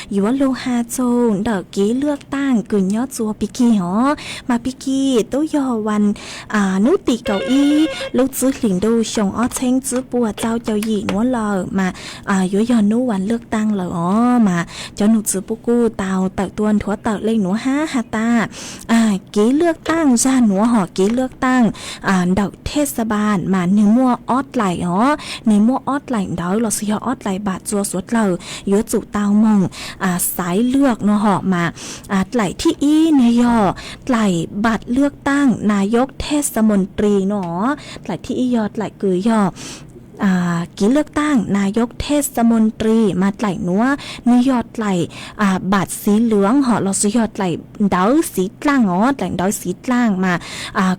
T: yếu lưu ha chôn đợi ký lược tăng cứ nhớ chùa piki ó mà piki tối yếuวันnút tì cầu y lúc dưới liền đu sòng ó chênh dưới bùa trao cho gì núa lờ mà yếu yếu nútวันเลือกตั้งเลยอ๋อมาเจ้าหนูซื้อปุกูเตาเต่าตัวนถัวเต่าเล่งหนูห้าฮาตากี้เลือกตั้งจ้าหนูห่อกี้เลือกตั้งดอกเทศบาลมาเนื้อมัวออดไหลอ๋อเนื้อมัวออดไหลเดาเราซื้อออดไหลบาทจัวสวดเราเยอะจุเตามงสายเลือกเนาะห่อมาไหลที่อีเนยอไหลบัตรเลือกตั้งนายกเทศมนตรีเนาะไหลที่อียอไหลคือยอกี่เลือกตั้งนายกเทศมนตรีมาไหลนัวนยอดไหลบาทสีเหลืองเหาะเราสยอดไหลเดาสีกลางอ๋อไหลเดาสีกลางมา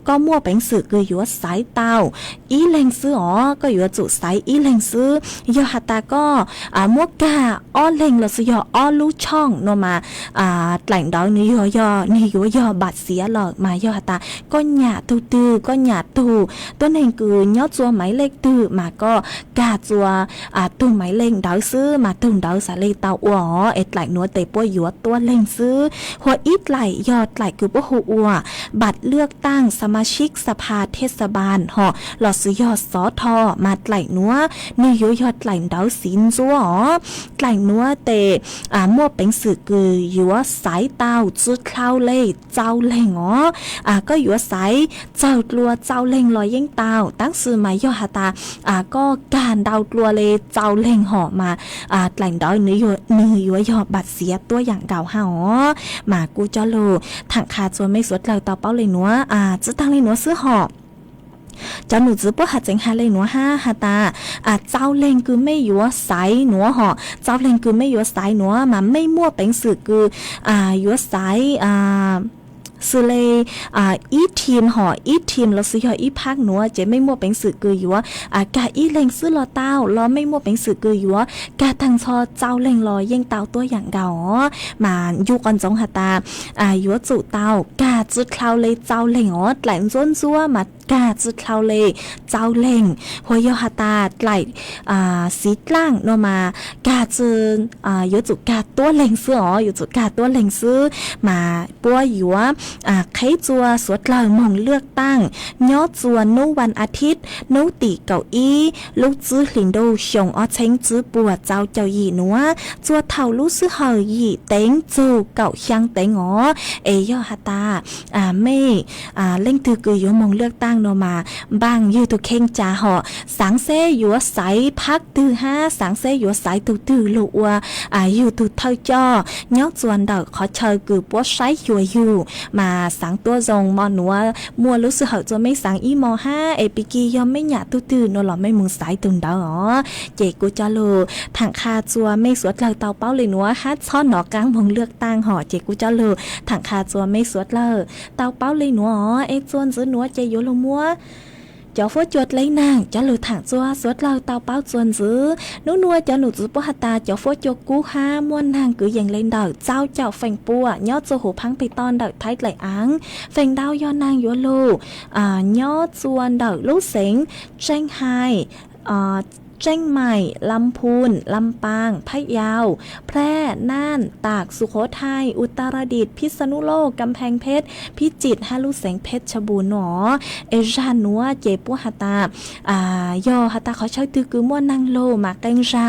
T: ก็มั่วเป็นสื่อคืออยู่สายเตาอีเลงซื้ออ๋อก็อยู่จุสายอีเลงซื้อยอหัตตาก็มั่วกาอ้อเลงเราสยออ้อลู่ช่องโนมาไหลเดาเนื้อยอเนื้อยอบาทเสียหลอกมายอหัตตาก็หยาตูตือก็หยาตูตัวเองคือยอดจัวไม้เล็กตือมาก็กาจัวตุ่มไม้เล่งเดาซื้อมาตุ่มเดาสาลีเตาอัวเอ็ดไหลนัวเตะปัวยัวตัวเล่งซื้อหัวอีดไหลยอดไหลคือปัวหัวบัตรเลือกตั้งสมาชิกสภาเทศบาลห่อหลอดซื้อยอดสอทอมาไหลนัวนี่ยอดไหลเดาสินจัวไหลนัวเตะมั่วเป็นสื่อคือยัวสายเตาจุดเข้าเล่เจ้าเล่งก็ยัวสายเจ้าลัวเจ้าเล่งลอยยังเตาตั้งซื้อมายอหาตาก็การดาวกลัวเลยเจ้าเล่งห่อมาแหล่งดอยเนื้อยอบัดเสียตัวอย่างเก่าห่อมากูจะโลถังคาจวนไม่สวดเราต่อเป้าเลยนัวจะตั้งเลยนัวซื้อห่อเจ้าหนูจื้อป้อหัดเจงฮาเลยหนัวห้าฮาตาเจ้าเล่งคือไม่ยัวสายหนัวห่อเจ้าเล่งคือไม่ยัวสายหนัวมาไม่มั่วเป็นสื่อคือยัวสายสุเลยอีทีมห่ออีทีมเราซื้อห่ออีพักหนัวเจ๊ไม่มั่วเป็นสื่อคืออยู่ว่ากาอีเล่งซื้อรอเต้าล้อไม่มั่วเป็นสื่อคืออยู่ว่ากาทางชอเจ้าเล่งรอเย่งเต้าตัวอย่างเก่ามาอยู่ก่อนจงหาตาอยู่จุเต้ากาจุดคลาวเลยเจ้าเล่งแหลงจ้นซัวมากาจุดคลาวเลยเจ้าเล่งหัวยอหาตาไหลสีกลางโนมากาจือยู่จุกาตัวเล่งซื้ออยู่จุกาตัวเล่งซื้อมาปัวอยู่ว่าใครจัวสวดเลยมองเลือกตั้งยอดจัวนู้วันอาทิตย์นู้ตีเก้าอี้ลูกจื้อหลินดูชงอ้อเช้งจื้อปัวเจ้าเจ้าหยีนัวจัวเท่าลูกซื้อเหยหยีเต็งจูเก่าช่างเต็งยอฮาตาไม่เล่งตือกือยมองเลือกตั้งโนมาบางยูตุเข่งจ่าห่อสังเซยัวใสพักตือห้าสังเซยัวใสตือลูกยูตุเท่าจ้อยอดจวนเดาขอเชยกือปัวใช้ยัวยูมาสังตัวทรงมอนัวมัวรู้สึกเหาจะไม่สังอีมอห้าปิกียอมไม่หยาตุ้ตื่นนหล่อไม่มึงสายตุนเดาเจกูจะโลถังคาจัวไม่สวดเลยเตาเป้าเลยนัวฮัดซ่อนหนอกลางมงเลือกตั้งห่อเจกูจะโลถังคาจัวไม่สวดเลยเตาเป้าเลยนัวจวนซื้อนัวเจโยลมัวเจ้าฟัวจวดเลยนางเจ้าหลุดถังจัวสวดเราเตาเป้าจวนซื้อนัวเจ้าหนูจื้อปะหัตตาเจ้าฟัวจวกูห้ามวนนางกืออย่างเล่นเดาเจ้าแฝงปัวยอดโจหูพังไปตอนเดาไทยไหลอังแฝงดาวยอดนางยัวลูยอดจวนเดาลูกเสงเชียงไฮ้เชียงใหม่ลำพูนลำปางพะเยาแพร่น่านตากสุโขทัยอุตรดิตถ์พิษณุโลกกำแพงเพชรพิจิตรฮาลูแสงเพชรบูรณ์หนอจานัวเจปัวหาตายอหาตาเขาใช้ตือคือมั่วนางโลมาแกงจา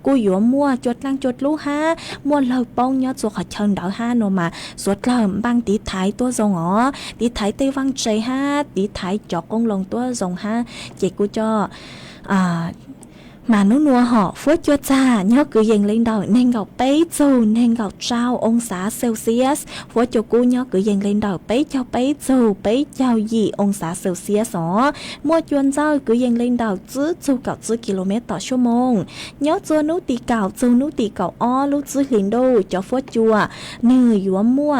T: กูหยัวมั่วจดลังจดลูห้ามั่วเราป้องยอดตัวเขาเชิงดาวห้าโนมาสวดเริ่มบางตีท้ายตัวทรงตีท้ายเตวังใจห้าตีท้ายจอกกงลงตัวทรงห้าเจกูจ่อmà nó nua họ phốt cho cha nhớ cứ dành lên đầu nên gạo bấy dù nên gạo trao ông xã Celsius phốt cho cô nhớ cứ dành lên đầu bấy dù bấy chao gì ông xã Celsius mua chuyên giao cứ dành lên đầu chứ dù cạo chứ km/h nhớ cho nút tì cạo dù nút tì cạo lúc chứ liền đô cho phốt chùa nư yếu mua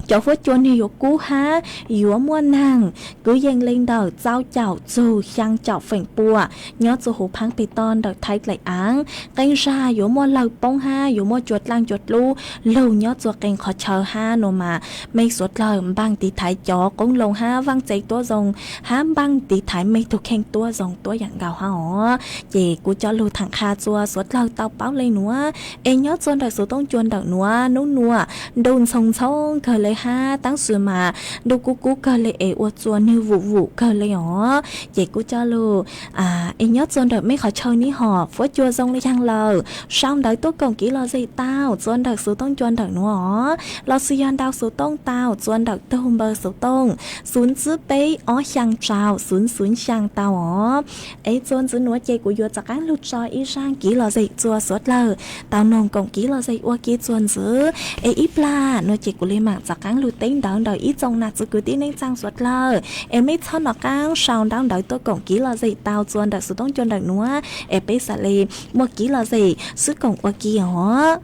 T: cho phốt chuồn hiểu cú há yếu mua nàng cứ dành lên đầu giao chảo dù sang chảo phèn bùa nhớ dù hủ phăng bì ton đợt thấy lại áng canh ra yếu mua lầu bông ha yếu mua chuột lang chuột lu lâu nhớ dù canh khó chờ ha nô mà mấy suốt lời băng tí thái chó cũng lồng ha văng chạy tua rồng há băng tí thái mấy thuộc khen tua rồng tua dạng gạo ha hỏ chị cú cho lưu thẳng kha chua suốt lời tao báo lên nữa em nhớ chuồn đợt số tông chuồn đợt nữa nú nua đồn sông sông cờ lấy ha tăng sửa mà đâu cú cờ lấy ế uất chuồn như vụ cờ lấy hỏ chị cú cho lưu em nhớ chuồn đợt mấy khó chơi ní họ phốt chua rong lấy chăng lờ xong đợi tôi còn kỹ lo gì tao chuồn đợt số tông chuồn đợt nữa lo suy gian đau số tông tao chuồn đợt tông bờ số tông xuống dưới bế ó sang trào xuống sang tao ó ấy chuồn dưới núi chị của vừa chắc ăn lụt cho ý sang kỹ lo gì chua suốt lờ tao nông còn kỹ lo gì qua kia chuồn dưới ấy ít la nó chị của lên mạng chắc ăn lụt tính đón đợi ít trong nạt cứ tí nên sang suốt lờ em mấy thon nó căng sau đón đợi tôi còn kỹ lo gì tao chuồn đợt số tông chuồn đợt nữa em bé xả lì mua kỹ lo gì sức còn qua kia ó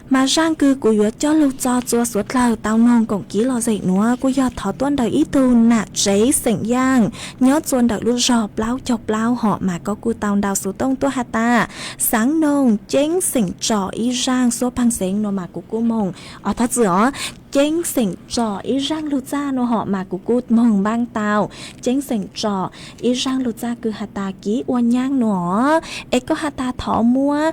T: mà răng cư của yếu cho lưu cho chua suốt lờ tao nông còn kỹ lo dậy nữa của yếu thỏ tuân đời ít tu nạ chế sỉnh giang nhớ chuồn đợi lưu rọp lao chọc lao họ mà có cu tao đào số tông tua hạt ta sáng nông chênh sỉnh trò ý rang số phăng sỉnh nó mà của cô mông ở thật giữa chênh sỉnh trò ý rang lưu ra nó họ mà của cô mông bang tao chênh sỉnh trò ý rang lưu ra cứ hạt ta kỹ uan nhang nó ấy có hạt ta thỏ mua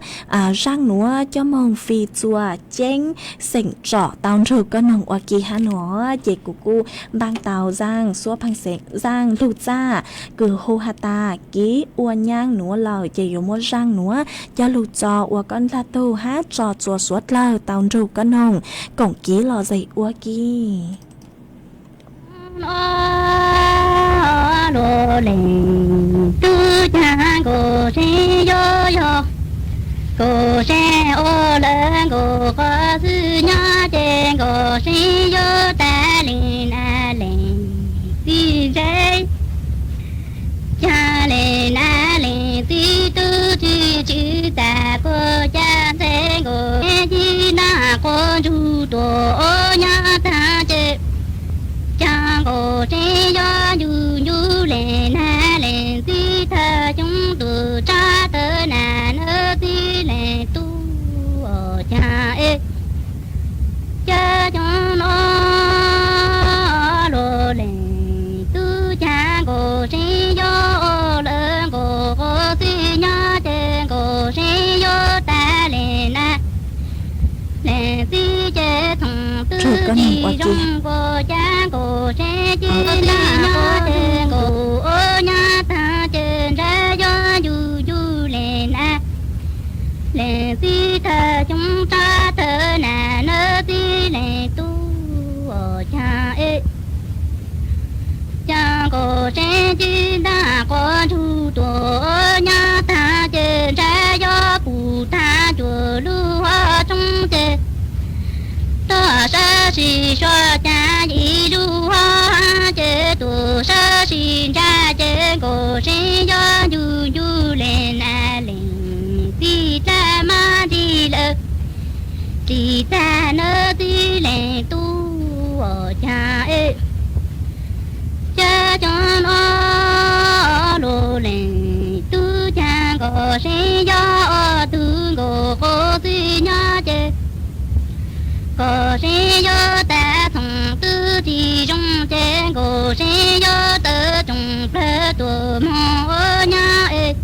T: rang nữa cho mông phi chua chênh sỉnh trò tao rồi có nông oa kỳ hà nó chị của cô bang tao giang số phăng sỉnh giang lưu ra cứ hô hạt ta kỹ uan nhang nữa lời chị yếu mua rang nữa cho lưu cho oa con la tu hát trò chua suốt lờ tao rồi có nông cổng kỹ lò dậy oa kỳ
U: lô lên tu cha cô sẽ yo yo cô sẽ ô lên cô có sự nhớ trên cô sẽ yo ta lên lên đi dây cha lên đi tu chữ ta cô cha sẽ cô đi na cô du đồ nhớ ta chơi cha cô sẽ yo du lên đi thơ chúng tu cha tơ nà nơ đi lên tu cha ê cha cho nó lô lên tu cha cô sẽ yo lên cô đi nhớ trên cô sẽ yo ta lên đi chơi thằng tư đi trong cô cha cô sẽ đi nhớ trên cô nhớ ta trên ra yo du lên đi thơ chúng ta thơ nà nơ đi lên tu cha ê cha cô sẽ đi đa cô thu tổ nhớ ta trên ra yo bù ta chùa lưu hoa trong chơi ta sa si xoa cha đi lưu hoa chơi tu sa si cha chơi cô sẽ yo du lên lên đi ta ma đi lơ đi ta nơ đi lên tu cha ê cha cho nó lô lên tu cha cô sẽ yo tu cô đi nhớ chơi cô sẽ yo ta thằng tư thì trong chơi cô sẽ yo tơ trong plơ tu mò nhớ ê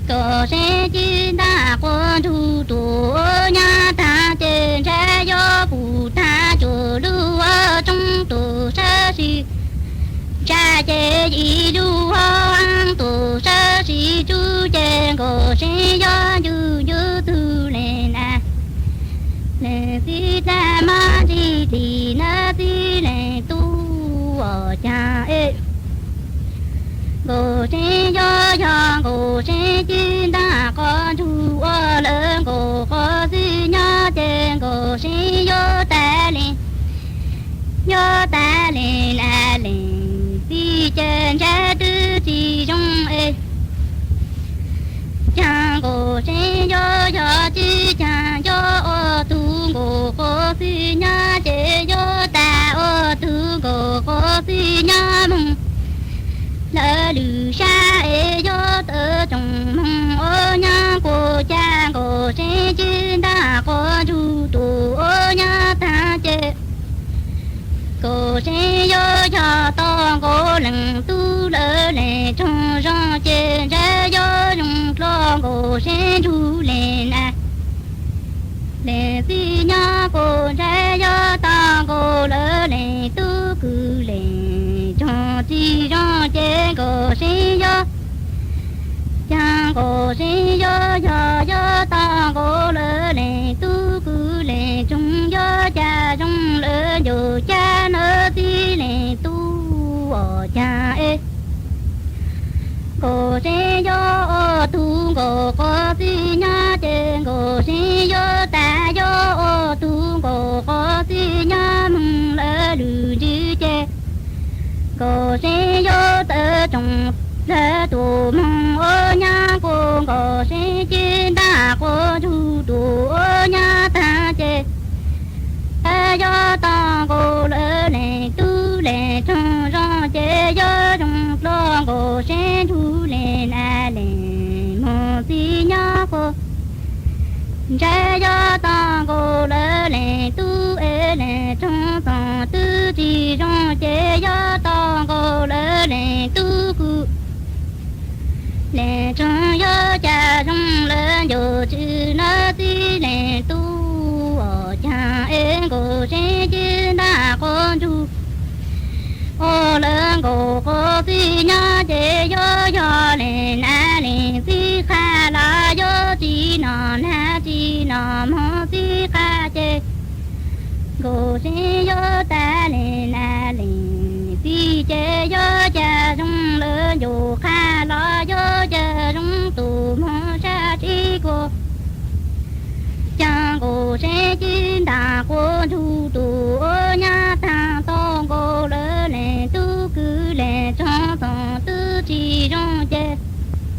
U: cô sẽ chỉ ta cô thu tu nhớ ta chơi ra yo bù ta chỗ lưu ở trong tu sa si cha chơi gì du hoang tu sa si tu chơi cô sẽ yo du tu lên lên đi ta ma đi thì na đi lên tu cha ê cô sẽ yo cô sẽ chỉ ta có thu ở lớn cô có gì nhớ trên cô sẽ yo ta lên đi trên ra tư thì trong ê cha cô sẽ yo chỉ cha yo tu cô si nhà chế yo ta ô tu cô si nhà mong lỡ lù xa e yo tơ trong mong ô nhà cô cha cô sẽ chứ đã cô du tu ô nhà ta chế cô sẽ yo cho to cô lần tu lỡ lệ trong gió chế ra yo rung lo cô sẽ du lệ na lệ phi nhà cô ra yo to cô lỡ lệ tu cứ lệ cho chi gió chế cô sẽ yo cha cô sẽ yo to cô lỡ lệ tu cứ lệ trong yo cha trong lỡ yo cha nỡ ti lệ tu ở cha ê cô sẽ yo tu cô si nhà trên cô sẽ yo ta yo tu cô si nhà mong lỡ lù chữ chê cô sẽ yo tơ trong lỡ tu mong ô nhà cô sẽ chiến đã cô tu tu ô nhà ta chê yo ta cô lỡ lệ tu lệ trong gió chê yo trong lo cô sẽ tu lệ na lệ mô si nhà cô trái yo ta cô lỡ lệ tu ê lệ trong tòa tư chỉ gió chê yo ta cô lỡ lệ tu cụ lệ trong yo cha trong lỡ yo chữ nó ti lệ tu ở cha ê cô sẽ chứ đã cô tu ô lỡ cô si nhà chế yo lệ na lệ si kha la yo chi nọ na chi nọ mô si kha chế cô sẽ yo ta lệ na lệ si chế yo cha trong lỡ yo kha la yo cha trong tu mô sa chi cô cha cô sẽ chín đà cô thu tu ô nhà ta to cô lỡ lệ tu cứ lệ cho to tư chi trong chê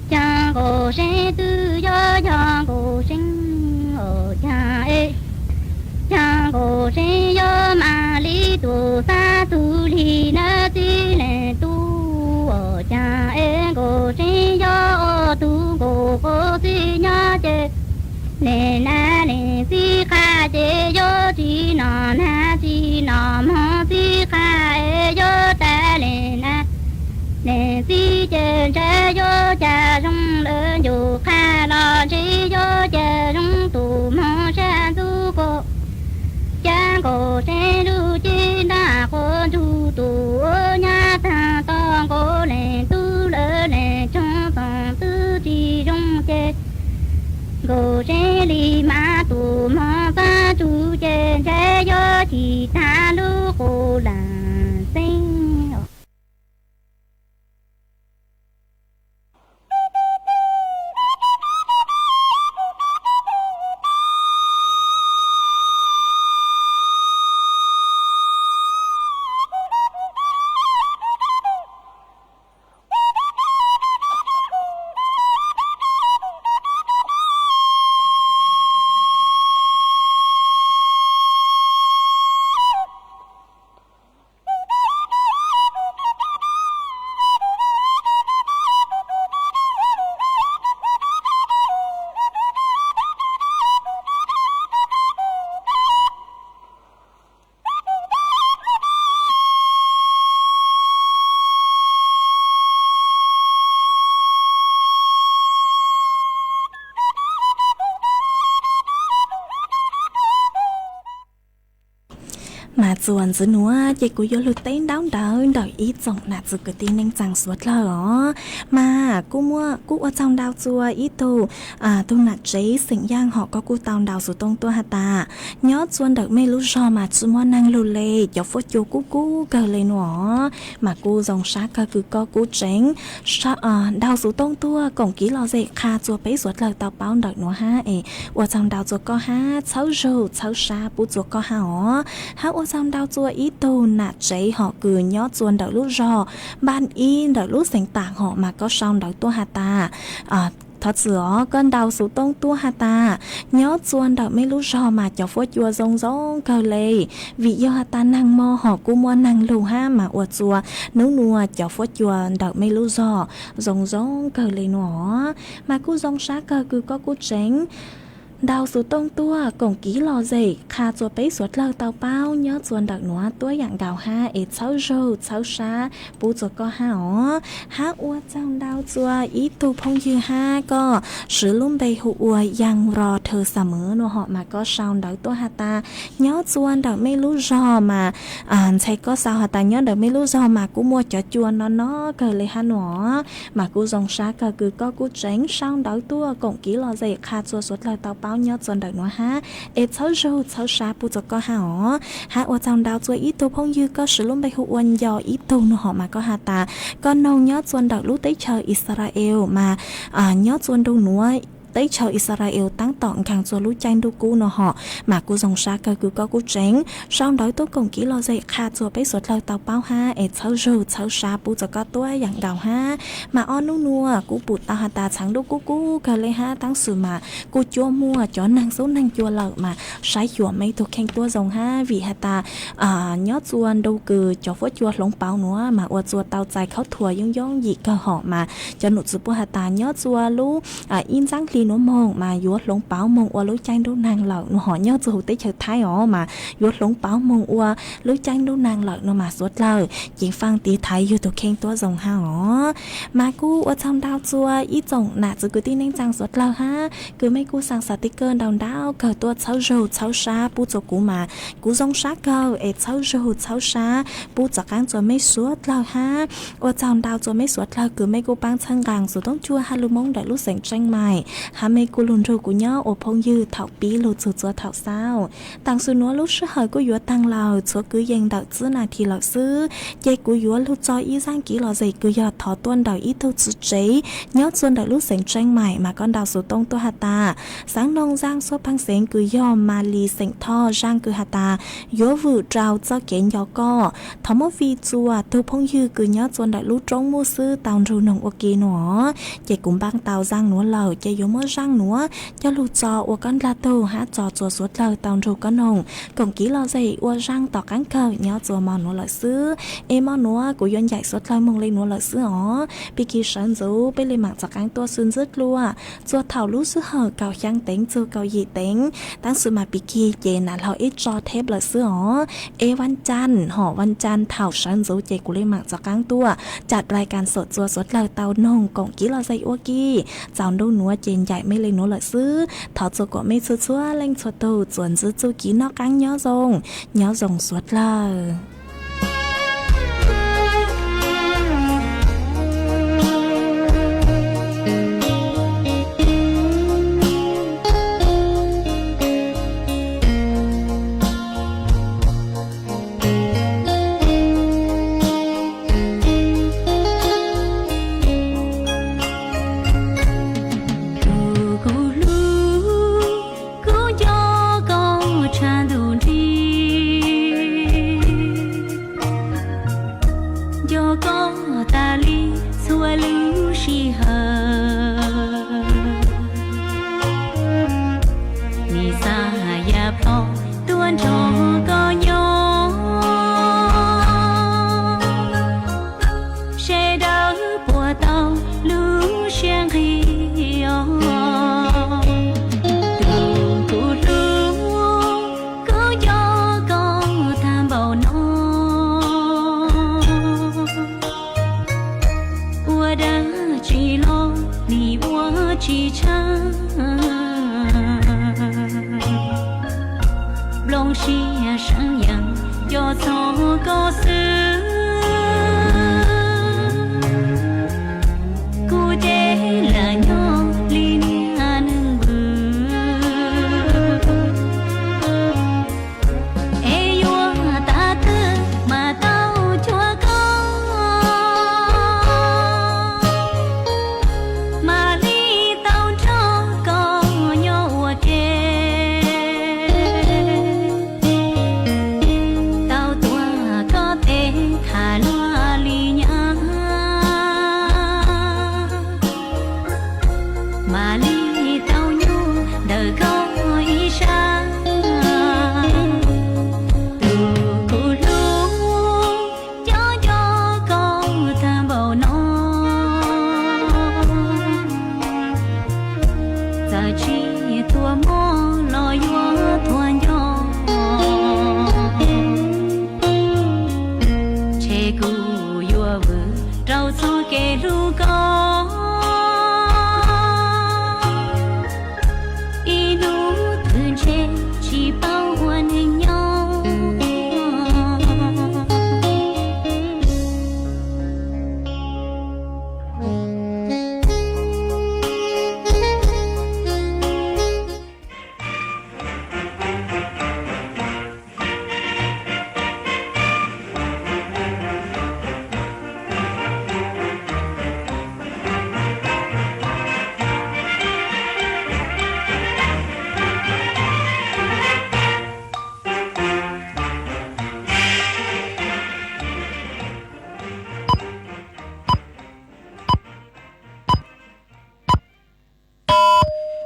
U: cha cô sẽ tư do cô sinh ở cha ê cha cô sẽ do mà lý tu sa tu li na ti lệ tu ở cha ê cô sẽ do tu cô si nhà chê lệ na lệ si kha chế yo chi nọ na chi nọ mô si kha e yo ta lệ na lệ si chế ra yo cha trong lỡ yo kha lo chi yo cha trong tu mô sa tu cô cha cô sẽ du chi đa cô du tu ô nhà ta to cô lệ tu lỡ lệ trong toàn tư chi trong chê cô sẽ đi mà tu mò ta tu trên sẽ do chỉ ta lu cô là sinh
T: mà chuồn dưới núa chị cũng vô lụt tên đau đợi ít dòng nạt rồi cái tin anh chẳng suốt lờ đó mà cô mua cô ở trong đào chua ít tu tu nạt chế sinh giang họ có cô tàu đào số tông tua hạt ta nhớ chuồn đợi mấy lúc so mà chú mua năng lù lê cho phốt chú cú cờ lên nó mà cô dòng sát cờ cứ có cô tránh đào số tông tua cổng ký lo dễ kha chua bấy suốt lờ tàu bao đợi nó ha ở trong đào chua có ha cháu râu cháu sa bút chua có ha ha ở trong đào chua ít tu nạt chế họ cứ nhớ chuồn đợi lúc rò ban in đợi lúc sinh tạng họ mà có xong đợi tua hạt ta ทอดเสือก้อนดาวสู่ต้งตัวฮาตาย้อจวนดอกไม่รู้รอมาจะฟดยัวซงเกาเลยวิยอฮาตานางมอหอกูมัวนางลูห้ามาอวดจัวนู้นัวจะฟดยัวดอกไม่รู้รอซงเกาเลยหนอมากูซงช้าเกาคือก็กูเจ๋งดาวสู่ต้งตัวกงกี้รอใจคาจัวไปสวดเลิกเตาเป้าย้อจวนดักหนัวตัวอย่างดาวห้าเช้าโจเช้าช้าปูจัวก็ห้าห้าอัวจังดาวจัวอีตูพงยือห้าก็สือลุ่มใบหูอัวยังรอเธอเสมอหนัวเหาะมาก็ชาวดักตัวฮาตาย้อจวนดักไม่รู้รอมาใช่ก็สาวฮาตาย้อดักไม่รู้รอมากูมัวจะจวนเนาะเกิดเลยฮะหนอมากูซงช้าก็คือก็กูเจ๋งชาวดักตัวกงกี้รอใจคาจัวสวดเลิกเตาเป้าnhớ chọn đặc nó ha cháu râu cháu sa bu cho có ha ha ở trong đào chuối ít tu phong dư có sử dụng bay hụt uốn giò ít tu nó họ mà có hà ta con nâu nhớ chọn đặc lú tới chờ Israel mà nhớ chọn đâu nữa tới chờ Israel tăng tọn càng cho lũ tranh đu cú nó họ mà cú dòng xa cơ cứ có cú tránh sau đó tôi cùng kỹ lo dậy khá cho bé sốt lời tàu bao ha cháu râu cháu xa bu cho có tôi dạng đào ha mà on nu nua cú bụt tao hà ta sáng đu cú cơ lấy ha tăng sự mà cú chua mua chó năng số năng chua lợ mà sái chua mấy thuộc khen tua dòng ha vì hà ta nhớ chuan đâu cứ cho phốt chua lóng bao nữa mà ở chua tàu dài khóc thua yong gì cơ họ mà cho nụ sự bu hà ta nhớ chua lú in dáng nó mong mà yuốt lông báo mong qua lối tranh đấu nàng lợn nó họ nhớ từ tới chờ thái ó mà yuốt lông báo mong qua lối tranh đấu nàng lợn nó mà suốt lời chỉ phang tí thái yêu tụ khen tua dòng ha ó mà cú ở trong đau chua ít dòng nạt từ cứ tin anh chàng suốt lời ha cứ mấy cú sang sạt tích cơn đào đau cờ tua cháu râu cháu xa bu cho cú mà cú dòng sát cờ cháu râu cháu xa bu cho cán cho mấy suốt lời ha ở trong đau cho mấy suốt lời cứ mấy cú băng chân gàng rồiต้องchua ha lu mong đại lúc sành tranh mày hà mê cô lùn rù của nhớ ô phong dư thảo bí lù chùa chùa thảo sao tăng sư nó lúc sức hơi của dúa tăng lào chúa cứ dành đạo chữ nào thì lọ sư dây của dúa lúc cho ý giang kỹ lọ dày cứ giờ thọ tuân đạo ý thu chữ chế nhớ xuân đạo lúc sành tranh mày mà con đào số tông tô hà ta sáng nông giang số phăng sánh cứ do mà lì sành tho giang cứ hà ta dúa vừa trào cho kén gió co thọ mốt vi chùa thu phong dư cứ nhớ xuân đạo lúc trống mua sư tàu rù nồng ok nó dây cũng băng tàu giang nó lờ dây dúa mơ răng nữa cho lù trò của con la tô há trò chùa suốt lời tàu rù con nồng cổng ký lo dậy của răng tỏ cán cờ nhớ chùa mòn nó lợi xứ em mòn nó của dân dạy suốt lời mong lên nó lợi xứ ó bị kỳ sơn dấu bên lên mạng tỏ cán tua xuân rứt lùa chùa thảo lú xứ hở cào chăng tính chùa cào gì tính tăng sự mà bị kỳ chè nà họ ít cho thép lợi xứ ó e văn chan họ văn chan thảo sơn dấu chè của lên mạng tỏ cán tuaจัดรายการสดchùa suốt lời tàu nồng cổng ký lo dậy ô kỳ chào đâu nữa trên dạy mấy lên nó lợi xứ thọ cho của mấy chú chúa lên cho tàu chuẩn giữ chú ký nó căng nhớ rồng suốt lời
U: 马里到牛的高一山，杜古鲁叫叫高谈不浓，在去多么老远团圆，切古约不找错给路高。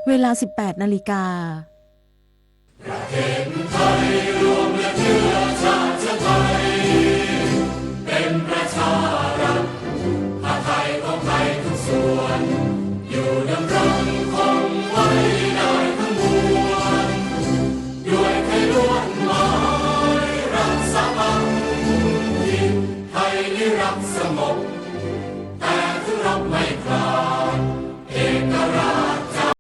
H: เวลา 18 นาฬิกา